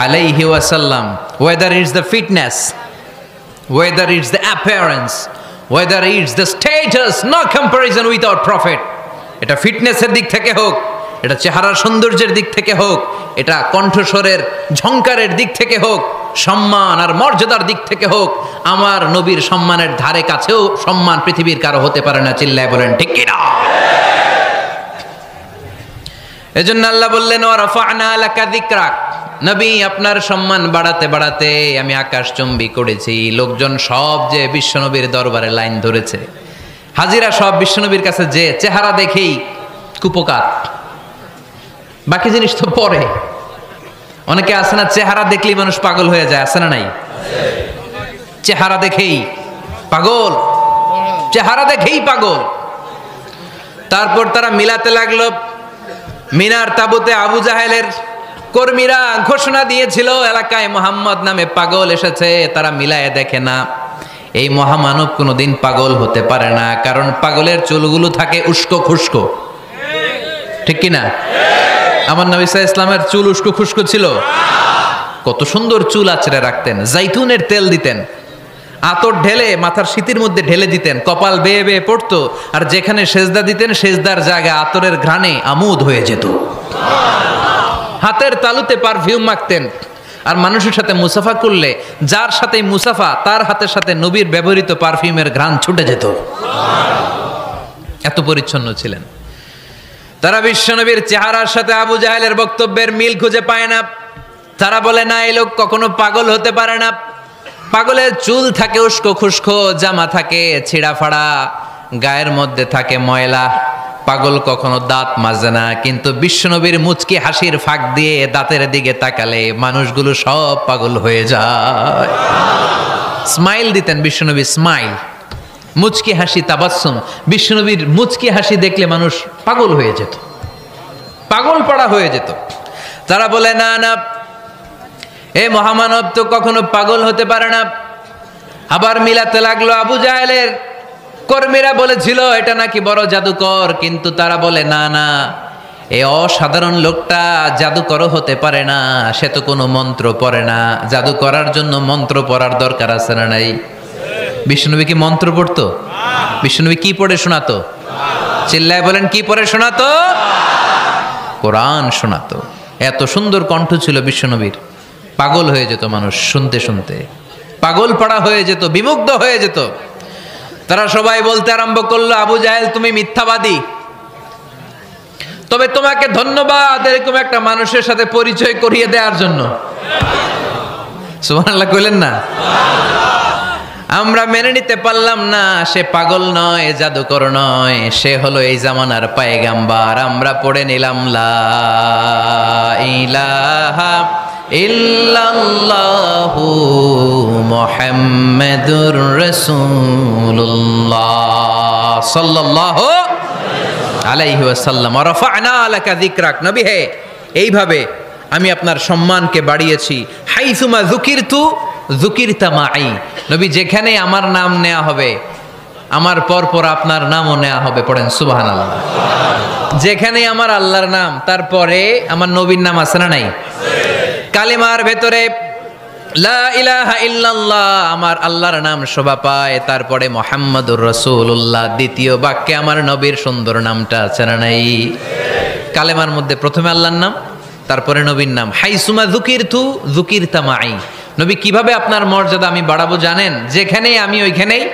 alayhi wasallam. Whether it's the fitness, whether it's the appearance, whether it's the status, no comparison with our prophet. এটা ফিটনেসের দিক থেকে হোক, এটা চেহারার সৌন্দর্যের দিক থেকে হোক, এটা কণ্ঠস্বরের ঝংকারের দিক থেকে হোক, সম্মান আর মর্যাদার দিক থেকে হোক, আমার নবীর সম্মানের ধারে কাছেও সম্মান পৃথিবীর কারো হতে পারে না। চিল্লায় বলেন ঠিক কি না? এজন্য আল্লাহ বললেন ওয়ারাফা'না লাকা যিকরাক, নবী আপনার সম্মান বাড়াতে বাড়াতে আমি আকাশচুম্বী করেছি। লোকজন সব যে বিশ্বনবীর দরবারে লাইন ধরেছে, হাজিরা সব বিশ্বনবীর কাছে যে চেহারা দেখেই কুপকাত, বাকি জিনিস তো পরে। অনেকে আছে না, চেহারা দেখলেই মানুষ পাগল হয়ে যায়, আছে না নাই? চেহারা দেখেই পাগল, চেহারা দেখেই পাগল। তারপর তারা মিলাতে লাগলো। মিনার তাবুতে আবু জাহেলের কর্মীরা ঘোষণা দিয়েছিল এলাকায় মুহাম্মদ নামে পাগল এসেছে। তারা মিলায়ে দেখে না, এই মহামানব কোনোদিন পাগল হতে পারে না, কারণ পাগলের চুলগুলো থাকে উস্কো খুস্কো, ঠিক কিনা? আমার নবী সাল্লাল্লাহু আলাইহি ইসলামের চুল উস্কো খুস্কো ছিল? কত সুন্দর চুল আঁচড়ে রাখতেন, জাইতুনের তেল দিতেন, আতর ঢেলে মাথার শীতির মধ্যে ঢেলে দিতেন, কপাল বেয়ে বেয়ে পড়তো, আর যেখানে সেজদা দিতেন সেজদার জায়গা আতরের ঘ্রাণে আমোদ হয়ে যেত। হাতের তালুতে পারফিউম মাখতেন, আর মানুষের সাথে মুসাফা করলে যার সাথে মুসাফা তার হাতের সাথে নবীর ব্যবহৃত পারফিউমের ঘ্রাণ ছুটে যেত। এত পরিচ্ছন্ন ছিলেন তারা। বিশ্বনবীর চেহারার সাথে আবু জাহেলের বক্তব্যের মিল খুঁজে পায় না। তারা বলে না, এই লোক কখনো পাগল হতে পারে না। পাগলের চুল থাকে উস্কো খুস্কো, জামা থাকে ছিঁড়া ফাড়া, গায়ের মধ্যে থাকে ময়লা। পাগল কখনো দাঁত মাজে না, কিন্তু বিশ্বনবীর মুচকি হাসির ফাঁক দিয়ে দাঁতের দিকে তাকালে মানুষগুলো সব পাগল হয়ে যায়। স্মাইল দিতেন বিশ্বনবী, স্মাইল, মুচকি হাসি, তাবাসসুম। বিশ্বনবীর মুচকি হাসি দেখলে মানুষ পাগল হয়ে যেত, পাগল পড়া হয়ে যেত। তারা বলে না না, এই মহামানব তো কখনো পাগল হতে পারে না। আবার মিলাতে লাগলো। আবু জাহেলের কর্মীরা বলেছিল এটা নাকি বড় জাদুকর, কিন্তু তারা বলে না না, এই অসাধারণ লোকটা জাদুকরও হতে পারে না, সে তো কোনো মন্ত্র পড়ে না। জাদু করার জন্য মন্ত্র পড়ার দরকার আছে না নাই? বিষ্ণুনবী কি মন্ত্র পড়তো? বিষ্ণুনবী কি পড়ে শোনাতো? চিল্লায় বলেন, কি পড়ে শোনাতো? কোরআন শোনাতো। এত সুন্দর কণ্ঠ ছিল বিশ্বনবীর, পাগল হয়ে যেত মানুষ শুনতে শুনতে, পাগল পড়া হয়ে যেত, বিমুগ্ধ হয়ে যেত। তারা সবাই বলতে আরম্ভ করলো, আবু জাহেল তুমি মিথ্যাবাদী, তবে তোমাকে ধন্যবাদ এরকম একটা মানুষের সাথে পরিচয় করিয়ে দেওয়ার জন্য। সুবহানাল্লাহ কইলেন না? আমরা মেনে নিতে পারলাম না সে পাগল নয়, জাদুকর নয়, সে হলো এই জামানার পয়গাম্বার। আমরা পড়ে নিলাম লা ইলাহা ইল্লাল্লাহু মুহাম্মাদুর রাসূলুল্লাহ সাল্লাল্লাহু আলাইহি ওয়াসাল্লাম। ওয়া রাফা'না লাকা যিকরাক, নবী হে এইভাবে আমি আপনার সম্মানকে বাড়িয়েছি। হাইসুমা যুকিরতু যুকিরতা মাই, নবী যেখানে আমার নাম নেওয়া হবে আমার পরপর আপনার নামও নেওয়া হবে। পড়েন সুবহানাল্লাহ। যেখানে আমার আল্লাহর নাম তারপরে আমার নবীর নাম আছে না নাই? কালিমার ভেতরে লা ইলাহা ইল্লাল্লাহ আমার আল্লাহর নাম শোভা পায়, তারপরে মুহাম্মাদুর রাসূলুল্লাহ দ্বিতীয় বাক্যে আমার নবীর সুন্দর নামটা আছে না নাই? কালেমার মধ্যে প্রথমে আল্লাহর নাম, তারপরে নবীর নাম। হাইসুমা যুকিরতু যুকিরতা মাই, নবী কিভাবে আপনার মর্যাদা আমি বাড়াবো জানেন? যেখানেই আমি ওইখানেই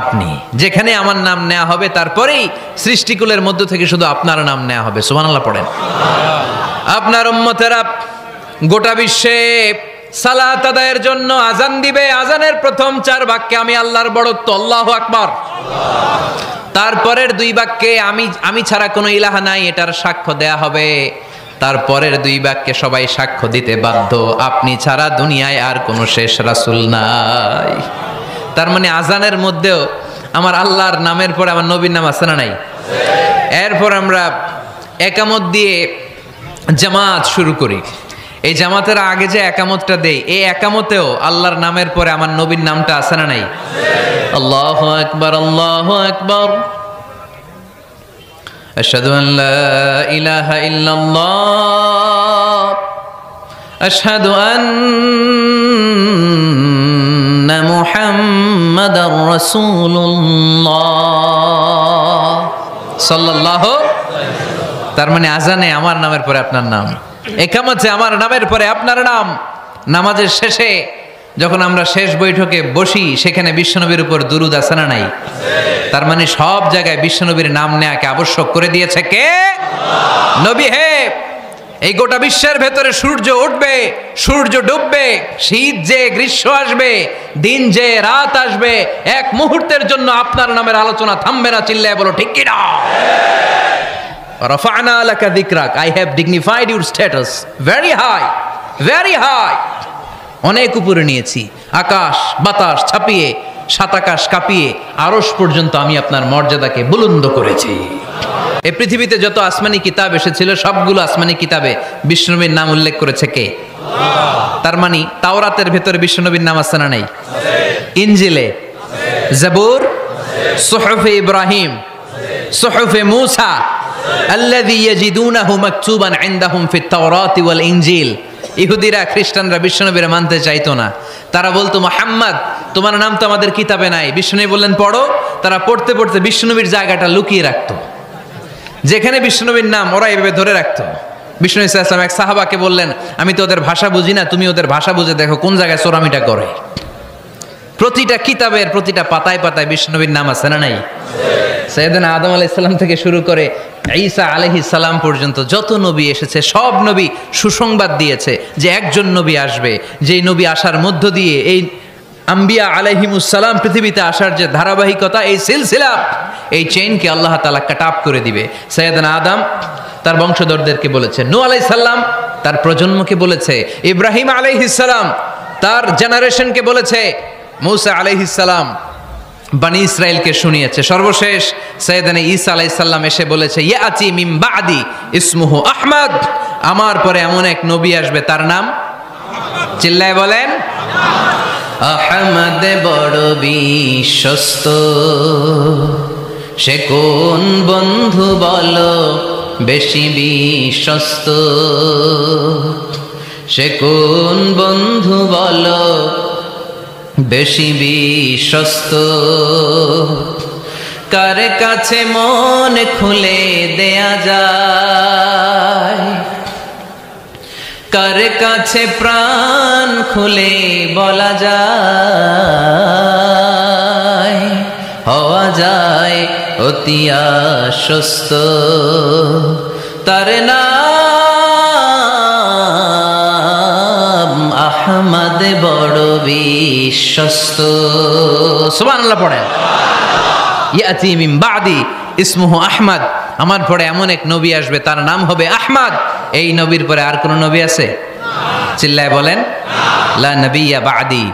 আপনি, যেখানে আমার নাম নেওয়া হবে তারপরেই সৃষ্টিকুলের মধ্য থেকে শুধু আপনার নাম নেওয়া হবে। সুবহানাল্লাহ পড়েন। আপনার উম্মতেরা গোটা বিশ্বে সালাত আদায়ের জন্য আজান দিবে, আজানের প্রথম 4 বাক্যে আমি আল্লাহর বড়ত্ব আল্লাহু আকবার, তারপরের 2 বাক্যে আমি ছাড়া কোনো ইলাহা নাই এটার সাক্ষ্য দেয়া হবে, তারপরের দুই বাক্যে সবাই সাক্ষ্য দিতে বাধ্য, আপনি ছাড়া দুনিয়ায় আর কোনো শেষ রাসূল নাই। তার মানে আজানের মধ্যেও আমার আল্লাহর নামের পরে আমার নবীর নাম আছে না নাই? এরপর আমরা একামত দিয়ে জামাত শুরু করি। এই জামাতের আগে যে একামতটা দেই, এই একামতেও আল্লাহর নামের পরে আমার নবীর নামটা আছে না নাই? আল্লাহু আকবার, আল্লাহু আকবার, আশহাদু আন লা ইলাহা ইল্লাল্লাহ, আশহাদু আন্না মুহাম্মাদার রাসূলুল্লাহ সাল্লাল্লাহু। তার মানে আজানে আমার নামের পরে আপনার নাম, একামতে আমার নামের পরে আপনার নাম। নামাজের শেষে যখন আমরা শেষ বৈঠকে বসি, সেখানে বিশ্বনবীর উপর দুরূদ আছে না নাই? তার মানে সব জায়গায় বিশ্বনবীর নাম নেয়াকে আবশ্যক করে দিয়েছে কে? নবী হে। এই গোটা বিশ্বের ভেতরে সূর্য উঠবে, সূর্য ডুববে, শীত যে গ্রীষ্ম আসবে, দিন যে রাত আসবে, এক মুহূর্তের জন্য আপনার নামের আলোচনা থামবে না। চিল্লায় বলো ঠিক কি না? রাফা'না লাকা যিকরাক, I have dignified your status very high, very high। অনেক উপরে নিয়েছি, আকাশ বাতাস ছাপিয়ে, সাত আকাশ কাঁপিয়ে আরশ পর্যন্ত আমি আপনার মর্যাদাকে বুলন্দ করেছি। এই পৃথিবীতে যত আসমানি কিতাব এসেছিল, সবগুলো আসমানি কিতাবে বিষ্ণুনবীর নাম উল্লেখ করেছে কে? তার মানে তাওরাতের ভেতরে বিষ্ণুনবীর নাম আছে না নাই? ইনজিলে, জাবুর, সুহুফে ইব্রাহিম, সুহুফে মূসা, আল্লাযী ইয়াজিদুনাহু মাকতুবান ইনদাহুম ফিত তাওরাতি ওয়াল ইনজিল। ইহুদিরা খ্রিস্টানরা বিশ্বনবীরা মানতে চাইতো না। তারা বলতো, মুহাম্মদ তোমার নাম তো আমাদের কিতাবে নাই। বিশ্বনবী বললেন পড়ো। তারা পড়তে পড়তে বিশ্বনবীর জায়গাটা লুকিয়ে রাখতো, যেখানে বিশ্বনবীর নাম ওরা এভাবে ধরে রাখতো। বিষ্ণু ইসা ইসলাম এক সাহাবাকে বললেন, আমি তো ওদের ভাষা বুঝি না, তুমি ওদের ভাষা বুঝে দেখো কোন জায়গায় চোরামিটা করে। প্রতিটা কিতাবের প্রতিটা পাতায় পাতায় বিশ্বনবীর নাম আছে না নাই? সাইয়েদনা আদম আলাইহিস সালাম থেকে শুরু করে ঈসা আলাইহিস সালাম পর্যন্ত যত নবী এসেছে, সব নবী সুসংবাদ দিয়েছে যে একজন নবী আসবে, যেই নবী আসার মধ্য দিয়ে এই আম্বিয়া আলাইহিমুস সালাম পৃথিবীতে আসার যে ধারাবাহিকতা, এই সিলসিলা, এই চেইনকে আল্লাহ তাআলা কাট অফ করে দিবে। সাইয়েদনা আদম তার বংশধরদেরকে বলেছে, নূহ আলাইহিস সালাম তার প্রজন্মকে বলেছে, ইব্রাহিম আলাইহিস সালাম তার জেনারেশনকে বলেছে, মূসা আলাইহিস সালাম বনি ইসরাইলকে শুনিয়েছে। সর্বশেষ সাইয়েদনা ঈসা আলাইহিস সালাম এসে বলেছে, ইয়াতি মিন বাদি ইসমুহু আহমদ, আমার পরে এমন এক নবী আসবে তার নাম চিল্লায় বলেন আহমদ। বড় বিশ্বস্ত, সে কোন বন্ধু বলো বেশি বিশ্বস্ত, সে কোন বন্ধু বলো বেশি বিশ্বস্ত, কার কাছে মন খুলে দেয়া যায়, কার কাছে প্রাণ খুলে বলা যায়, হওয়া যায় অতি আশ্বস্ত, তার নাম আহমদ বড় বিশ্বস্ত। সুবহানাল্লাহ পড়েন। ইয়াতি মিন বাদি ইসমুহু আহমদ, আমার পরে এমন এক নবী আসবে তার নাম হবে আহমদ। এই নবীর পরে আর কোন নবী আছে? চিল্লায় বলেন লা নবিয়্যা বাদি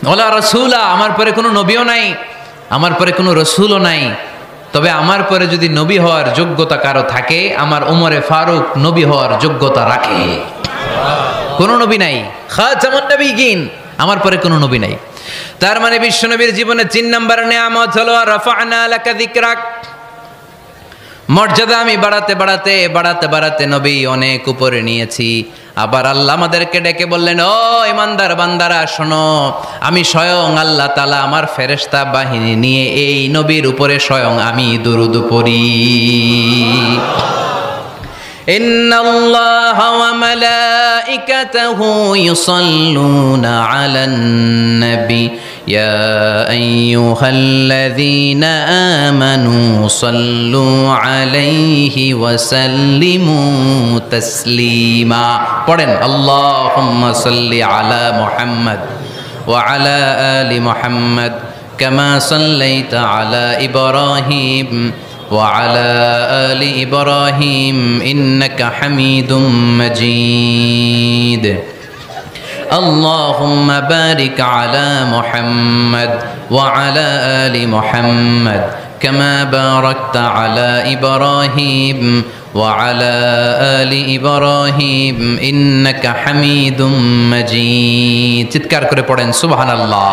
ওয়ালা রাসূলা, আমার পরে কোনো নবীও নাই, আমার পরে কোনো রাসূলও নাই। তবে আমার পরে যদি নবী হওয়ার যোগ্যতা কারো থাকে, আমার ওমরে ফারুক নবী হওয়ার যোগ্যতা রাখে। কোন নবী নাই, খাতামুন নবিয়্যিন, আমার পরে কোনো নবী নাই। তার মানে বিশ্বনবীর জীবনে 3 নম্বর নিয়ামত হলো রাফা'না লাকা যিকরাক। মর্যাদা আমি বাড়াতে বাড়াতে বাড়াতে বাড়াতে নবী অনেক উপরে নিয়েছি। আবার আল্লাহ আমাদেরকে ডেকে বললেন, ও ইমানদার বান্দারা শোনো, আমি স্বয়ং আল্লাহ তাআলা আমার ফেরেশতা বাহিনী নিয়ে এই নবীর উপরে স্বয়ং আমি দুরূদ পড়ি। ইন্নাল্লাহা ওয়া মালাইকাতাহু ইউসাল্লুনা আলান নবী ইয়া আইয়ুহাল্লাযীনা আমানু সাল্লু আলাইহি ওয়া সাল্লিমু তাসলিমা। পড়েন আল্লাহুম্মা সাল্লি আলা মুহাম্মদ ওয়া আলা আলি মুহাম্মদ কামা সাল্লাইতা আলা ইব্রাহিম وعلى آل إبراهيم إنك حميد مجيد اللهم بارك على محمد وعلى آل محمد كما باركت على إبراهيم وعلى آل إبراهيم إنك حميد مجيد চিৎকার করে পড়েন সুবহানাল্লাহ।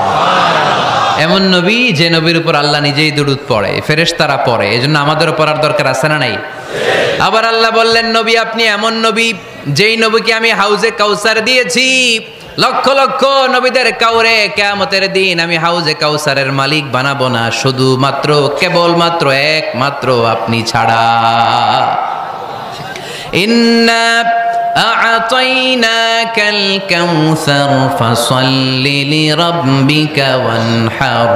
এমন নবী যে নবীর উপর আল্লাহ নিজেই দুরূদ পড়ে, ফেরেশতারা পড়ে, এজন্য আমাদেরও পড়ার দরকার আছে না নাই? আবার আল্লাহ বললেন নবী আপনি এমন নবী যেই নবীকে আমি হাউজে কাউসার দিয়েছি, লক্ষ লক্ষ নবীদের কাউরে কিয়ামতের দিন আমি হাউজে কাউসারের মালিক বানাবো না, শুধুমাত্র কেবলমাত্র একমাত্র আপনি ছাড়া। ইন্না আ'তাইনাকাল কাউসার ফাসাল্লি লিরাব্বিকা ওয়ানহার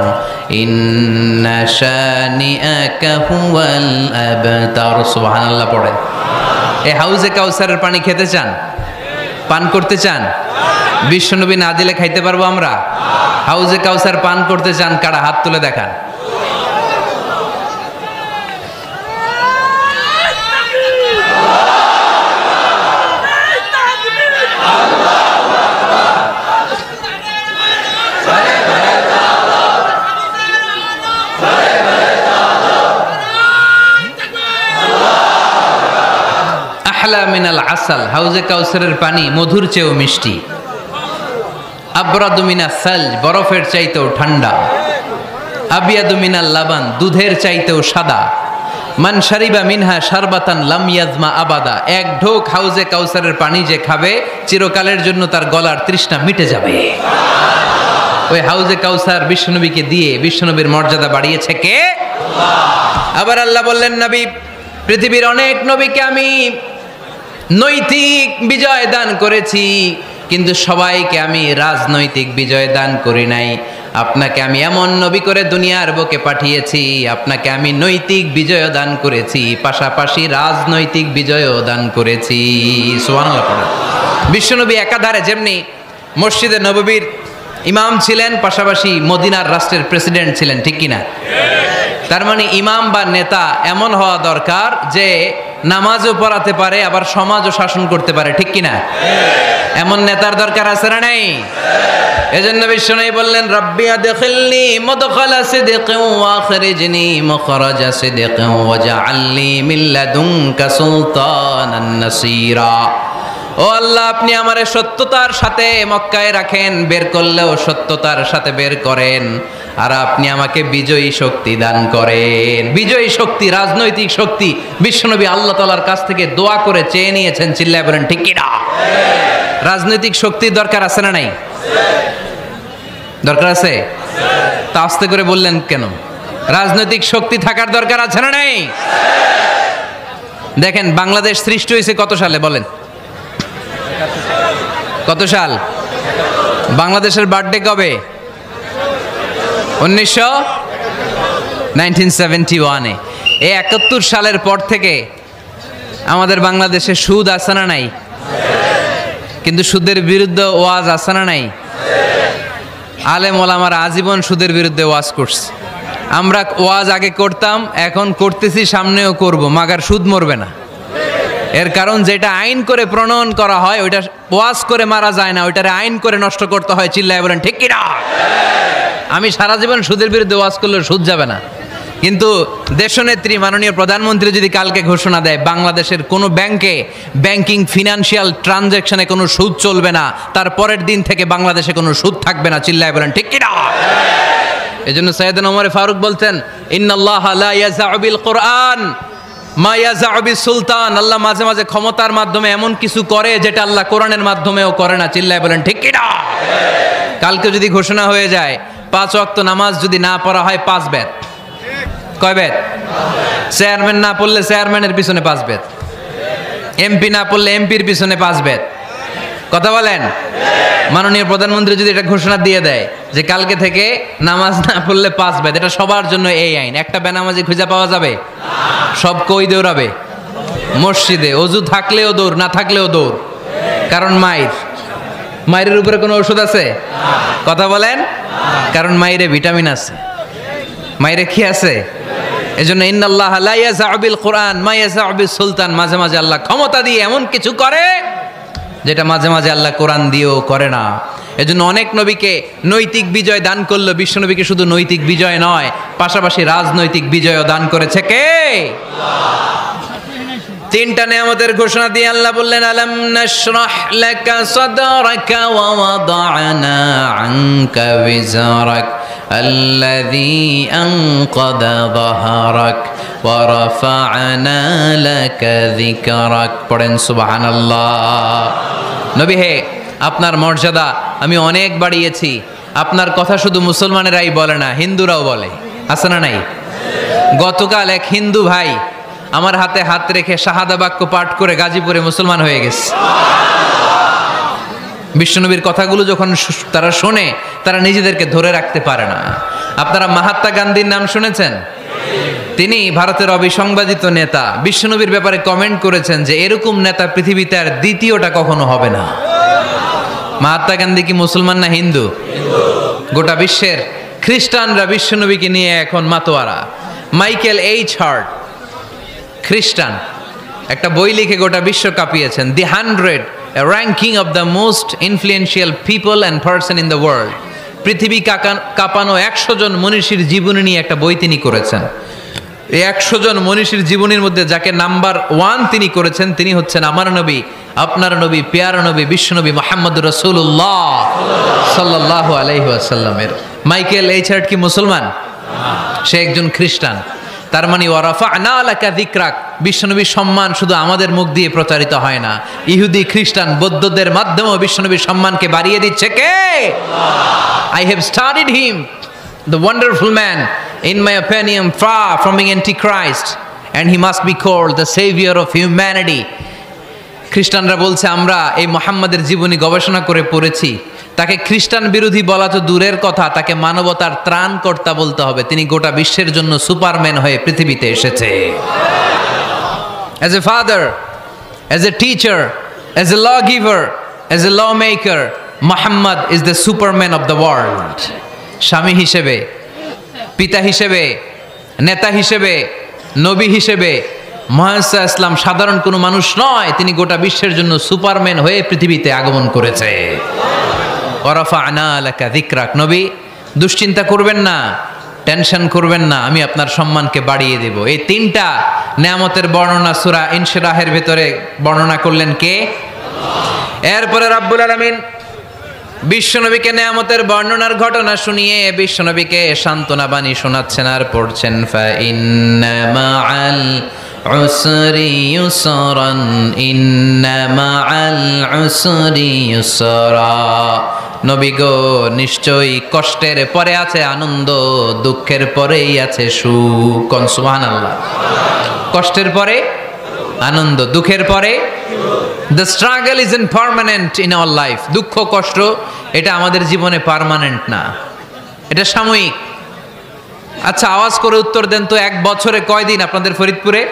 ইন্না শানিআকা হুয়াল আবতার। সুবহানাল্লাহ পড়েন। এই হাউজে কাউসারের পানি খেতে চান, পান করতে চান? বিশ্বনবী না দিলে খাইতে পারবো আমরা? হাউজে কাউসার পান করতে চান কারা? হাত তুলে দেখান। আহলা মিনাল আসাল, হাউজে কাউসারের পানি মধুর চেয়েও মিষ্টি। আবরাদু মিনাস সালজ, বরফের চাইতেও ঠান্ডা। আবিয়াদু মিনাল লাবান, দুধের চাইতেও সাদা। মান শারিবা মিনহা শারবাতান লাম ইয়াজমা আবাদা, এক ঢোক হাউজে কাউসারের পানি যে খাবে চিরকালের জন্য তার গলার তৃষ্ণা মিটে যাবে। ওই হাউজে কাউসার বিশ্বনবীকে দিয়ে বিশ্বনবীর মর্যাদা বাড়িয়েছে কে? আল্লাহ। আবার আল্লাহ বললেন নবী পৃথিবীর অনেক নবীকে আমি নৈতিক বিজয় দান করেছি, কিন্তু সবাইকে আমি রাজনৈতিক বিজয় দান করি নাই। আপনাকে আমি এমন নবী করে দুনিয়ার বুকে পাঠিয়েছি, আপনাকে আমি নৈতিক বিজয় দান করেছি, পাশাপাশি রাজনৈতিক বিজয়ও দান করেছি। সুবহানাল্লাহ পড়েন। বিশ্বনবী একাধারে যেমনি মসজিদে নববীর ইমাম ছিলেন, পাশাপাশি মদিনার রাষ্ট্রের প্রেসিডেন্ট ছিলেন, ঠিক কিনা? তার মানে ইমাম বা নেতা এমন হওয়া দরকার যে নামাজও পড়াতে পারে, আবার সমাজও শাসন করতে পারে, ঠিক কিনা? এমন নেতার দরকার আছে না নাই? এজন্য বিশ্বনবী বললেন রব্বি আদখিলনি মুদখালা সিদকিন ওয়া আখরিজনি মুখরাজা সিদকিন ওয়াজআলনি মিন লাদুনকা সুলতানান নাসীরা। ও আল্লাহ আপনি আমারে সত্যতার সাথে মক্কায় রাখেন, বের করলেও সত্যতার সাথে বের করেন, আর আপনি আমাকে বিজয়ী শক্তি দান করেন। বিজয়ী শক্তি, রাজনৈতিক শক্তি বিশ্বনবী আল্লাহ তাআলার কাছ থেকে দোয়া করে চেয়ে নিয়েছেন। চিল্লায় বলেন ঠিক কিনা? রাজনৈতিক শক্তির দরকার আছে না নাই? দরকার আছে? তা আস্তে করে বললেন কেন? রাজনৈতিক শক্তি থাকার দরকার আছে না নাই? দেখেন বাংলাদেশ সৃষ্টি হয়েছে কত সালে বলেন? কত সাল? বাংলাদেশের বার্থডে কবে? 1971-এ। এই 71 সালের পর থেকে আমাদের বাংলাদেশে সুদ আছে না নাই? কিন্তু সুদের বিরুদ্ধে ওয়াজ আছে না নাই? আলেম ওলামারা আজীবন সুদের বিরুদ্ধে ওয়াজ করছে। আমরা ওয়াজ আগে করতাম, এখন করতেছি, সামনেও করব, মাগার সুদ মরবে না। এর কারণ যেটা আইন করে প্রণয়ন করা হয় ওইটা ওয়াজ করে মারা যায় না, ওইটারে আইন করে নষ্ট করতে হয়। চিল্লায় বলেন ঠিক কিনা? আমি সারা জীবন সুদের বিরুদ্ধে ওয়াজ করলে সুদ যাবে না, কিন্তু দেশনেত্রী মাননীয় প্রধানমন্ত্রী যদি কালকে ঘোষণা দেয় বাংলাদেশের কোনো ব্যাংকে ব্যাংকিং ফিনান্সিয়াল ট্রানজ্যাকশনে কোনো সুদ চলবে না, তার পরের দিন থেকে বাংলাদেশে কোনো সুদ থাকবে না। চিল্লায় বলেন ঠিক কিনা? এজন্য সাইয়েদনা ওমর ফারুক বলতেন ইন্নাল্লাহা লা ইয়াযআউ বিল কুরআন মা ইয়াযআউ বিস সুলতান। আল্লাহ মাঝে মাঝে ক্ষমতার মাধ্যমে এমন কিছু করে যেটা আল্লাহ কোরআনের মাধ্যমেও করে না। চিল্লায় বলেন ঠিক কিনা? কালকে যদি ঘোষণা হয়ে যায় 5 ওয়াক্ত নামাজ যদি না পড়া হয় 5 বেত। কয় বেত? চেয়ারম্যান না পড়লে চেয়ারম্যানের পিছনে 5 বেত, এমপি না পড়লে এমপির পিছনে 5 বেত। কথা বলেন? মাননীয় প্রধানমন্ত্রী যদি এটা ঘোষণা দিয়ে দেয় যে কালকে থেকে নামাজ না পড়লে 5 বেত, এটা সবার জন্য এই আইন। একটা বেনামাজি খুঁজে পাওয়া যাবে? সব কই দৌড়াবে? মসজিদে। অজু থাকলেও দৌড়, না থাকলেও দৌড়। কারণ মায়ের উপরে কোনো ওষুধ আছে? কথা বলেন? কারণ মায়েরে ভিটামিন আছে। মায়েরে কি আছে? এজন্য ইন্নাল্লাহা লা ইয়াযআউ বিল কুরআন মা ইয়াযআউ বিস সুলতান, মাঝে মাঝে আল্লাহ ক্ষমতা দিয়ে এমন কিছু করে যেটা মাঝে মাঝে আল্লাহ কোরআন দিয়েও করে না। এজন্য অনেক নবীকে নৈতিক বিজয় দান করলো, বিশ্ব নবীকে শুধু নৈতিক বিজয় নয়, পাশাপাশি রাজনৈতিক বিজয়ও দান করেছে কে? তিনটা নিয়ামতের ঘোষণা দিয়ে আল্লাহ বললেন, আলাম নাশরাহ লাকা সাদরাকা ওয়া ওয়াদা'না আনকা বিজরাক আল্লাযী আনকাদা যাহরাক ওয়া রাফা'না লাকা যিকরাক। পড়েন সুবহানাল্লাহ। নবী হে, আপনার মর্যাদা আমি অনেক বাড়িয়েছি। আপনার কথা শুধু মুসলমানেরাই বলে না, হিন্দুরাও বলে, আছে না নাই? গতকাল এক হিন্দু ভাই আমার হাতে হাত রেখে শাহাদা বাক্য পাঠ করে গাজীপুরে মুসলমান হয়ে গেছে। বিশ্বনবীর কথাগুলো যখন তারা শোনে, তারা নিজেদেরকে ধরে রাখতে পারে না। আপনারা মহাত্মা গান্ধীর নাম শুনেছেন? তিনি ভারতের অবিসংবাদিত নেতা। বিশ্বনবীর ব্যাপারে কমেন্ট করেছেন যে এরকম নেতা পৃথিবীতে আর দ্বিতীয়টা কখনো হবে না। মহাত্মা গান্ধী কি মুসলমান না হিন্দু? গোটা বিশ্বের খ্রিস্টানরা বিশ্বনবীকে নিয়ে এখন মাতোয়ারা। মাইকেল এইচ হার্ট, খ্রিস্টান, একটা বই লিখে গোটা বিশ্ব কাঁপিয়েছেন, দি 100 ranking of the most influential people and person in the world. পৃথিবী কাঁপানো 100 জন মনীষীর জীবনী নিয়ে একটা বই তিনি করেছেন। এই 100 জন মনীষীর জীবনীর মধ্যে যাকে নাম্বার 1 তিনি করেছেন, তিনি হচ্ছেন আমার নবী, আপনার নবী, পেয়ারা নবী, বিশ্বনবী মুহাম্মদুর রাসূলুল্লাহ সাল্লাল্লাহু আলাইহি ওয়াসাল্লামের। মাইকেল এইচ হার্ট কি মুসলমান? সে একজন খ্রিস্টান। তার মানে ওয়া রাফা'না লাকা যিকরাক, বিশ্বনবীর সম্মান শুধু আমাদের মুখ দিয়ে প্রচারিত হয় না, ইহুদি, খ্রিস্টান, বৌদ্ধদের মাধ্যমেও বিশ্বনবীর সম্মানকে বাড়িয়ে দিচ্ছে কে? I have studied him, the wonderful man, in my opinion far from being antichrist, and he must be called the savior of humanity. খ্রিস্টানরা বলছে আমরা এই মুহাম্মাদের জীবনী গবেষণা করে পড়েছি, তাকে খ্রিস্টান বিরোধী বলা তো দূরের কথা, তাকে মানবতার ত্রাণকর্তা বলতে হবে। তিনি গোটা বিশ্বের জন্য সুপারম্যান হয়ে পৃথিবীতে এসেছে। As a father, as a teacher, as a lawgiver, as a lawmaker, Muhammad is the superman of the world. স্বামী হিসেবে, পিতা হিসেবে, নেতা হিসেবে, নবী হিসেবে মুহাম্মদ ইসলাম সাধারণ কোনো মানুষ নয়, তিনি গোটা বিশ্বের জন্য সুপারম্যান হয়ে পৃথিবীতে আগমন করেছে। ওয়া রাফা'না লাকা যিকরাক, নবী দুশ্চিন্তা করবেন না, টেনশন করবেন না, আমি আপনার সম্মানকে বাড়িয়ে দেব। এই তিনটা নিয়ামতের বর্ণনা সূরা ইনশিরাহের ভিতরে বর্ণনা করলেন কে? এরপরে রাব্বুল আলামিন বিশ্বনবীকে নিয়ামতের বর্ণনার ঘটনা শুনিয়ে বিশ্বনবীকে সান্ত্বনা বাণী শোনাচ্ছেন আর পড়ছেন, ফা ইন্না মাআল উসরি ইউসরান ইন্না মাআল উসরি ইউসরা। নবী গো, নিশ্চয়ই কষ্টের পরে আছে আনন্দ, দুঃখের পরেই আছে সুখ। সুবহানাল্লাহ। কষ্টের পরে আনন্দ, দুঃখের পরে। The struggle isn't permanent in our life. দুঃখ কষ্ট এটা আমাদের জীবনে পার্মানেন্ট না, এটা সাময়িক। আচ্ছা, আওয়াজ করে উত্তর দেন তো, এক বছরে কয়দিন আপনাদের ফরিদপুরে?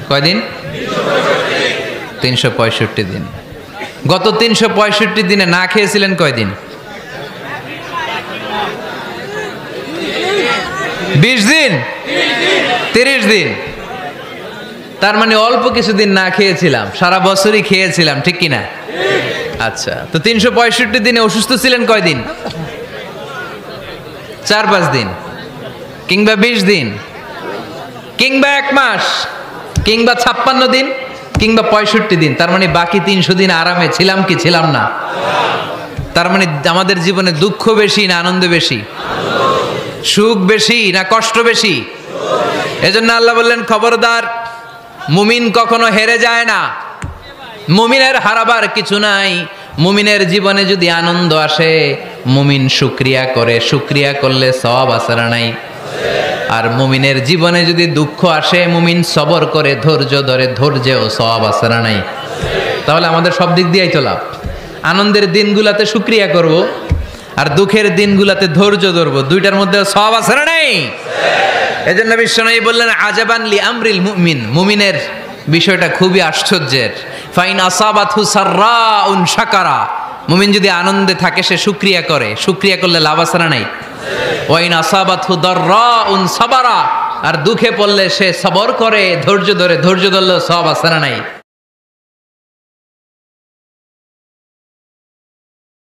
কয়দিন? 365 দিন। গত 365 দিনে না খেয়েছিলেন কয়দিন? 20 দিন, 30 দিন। তার মানে অল্প কিছুদিন না খেয়েছিলাম, সারা বছরই খেয়েছিলাম, ঠিক কিনা? আচ্ছা, তো 365 দিনে অসুস্থ ছিলেন কয়দিন? 4-5 দিন, কিংবা 20 দিন, কিংবা 1 মাস, কিংবা 56 দিন, কিংবা 65 দিন। তার মানে বাকি 300 দিন আরামে ছিলাম কি ছিলাম না? তার মানে আমাদের জীবনে দুঃখ বেশি না আনন্দ বেশি? সুখ বেশি না কষ্ট বেশি? এজন্য আল্লাহ বললেন, খবরদার, মুমিন কখনো হেরে যায় না, মুমিনের হারাবার কিছু নাই। মুমিনের জীবনে যদি আনন্দ আসে, মুমিন শুকরিয়া করে, শুকরিয়া করলে সওয়াব আছে না নাই? আর মুমিনের জীবনে যদি দুঃখ আসে, মুমিন সবর করে, ধৈর্য ধরে, ধৈর্যেও সওয়াব আছে না নাই? তাহলে আমাদের সব দিক দিয়েই তো লাভ। আনন্দের দিনগুলাতে শুকরিয়া করব, আর দুঃখের দিনগুলাতে ধৈর্য ধরবো, দুইটার মধ্যে সওয়াব আছে না নাই? এজন্য বিশ্বনবী বললেন, আজাবান লি আমরিল মুমিন, মুমিনের বিষয়টা খুবই আশ্চর্যের। ফাইন আসাবাতহু সাররাউন শাকারা, মুমিন যদি আনন্দে থাকে সে শুকরিয়া করে, শুকরিয়া করলে লাভ আছে না নাই? ওয়াইন আসাবাতহু দাররাউন সাবারা, আর দুঃখে পড়লে সে সবর করে, ধৈর্য ধরে, ধৈর্য ধরলেও সওয়াব আছে না নাই?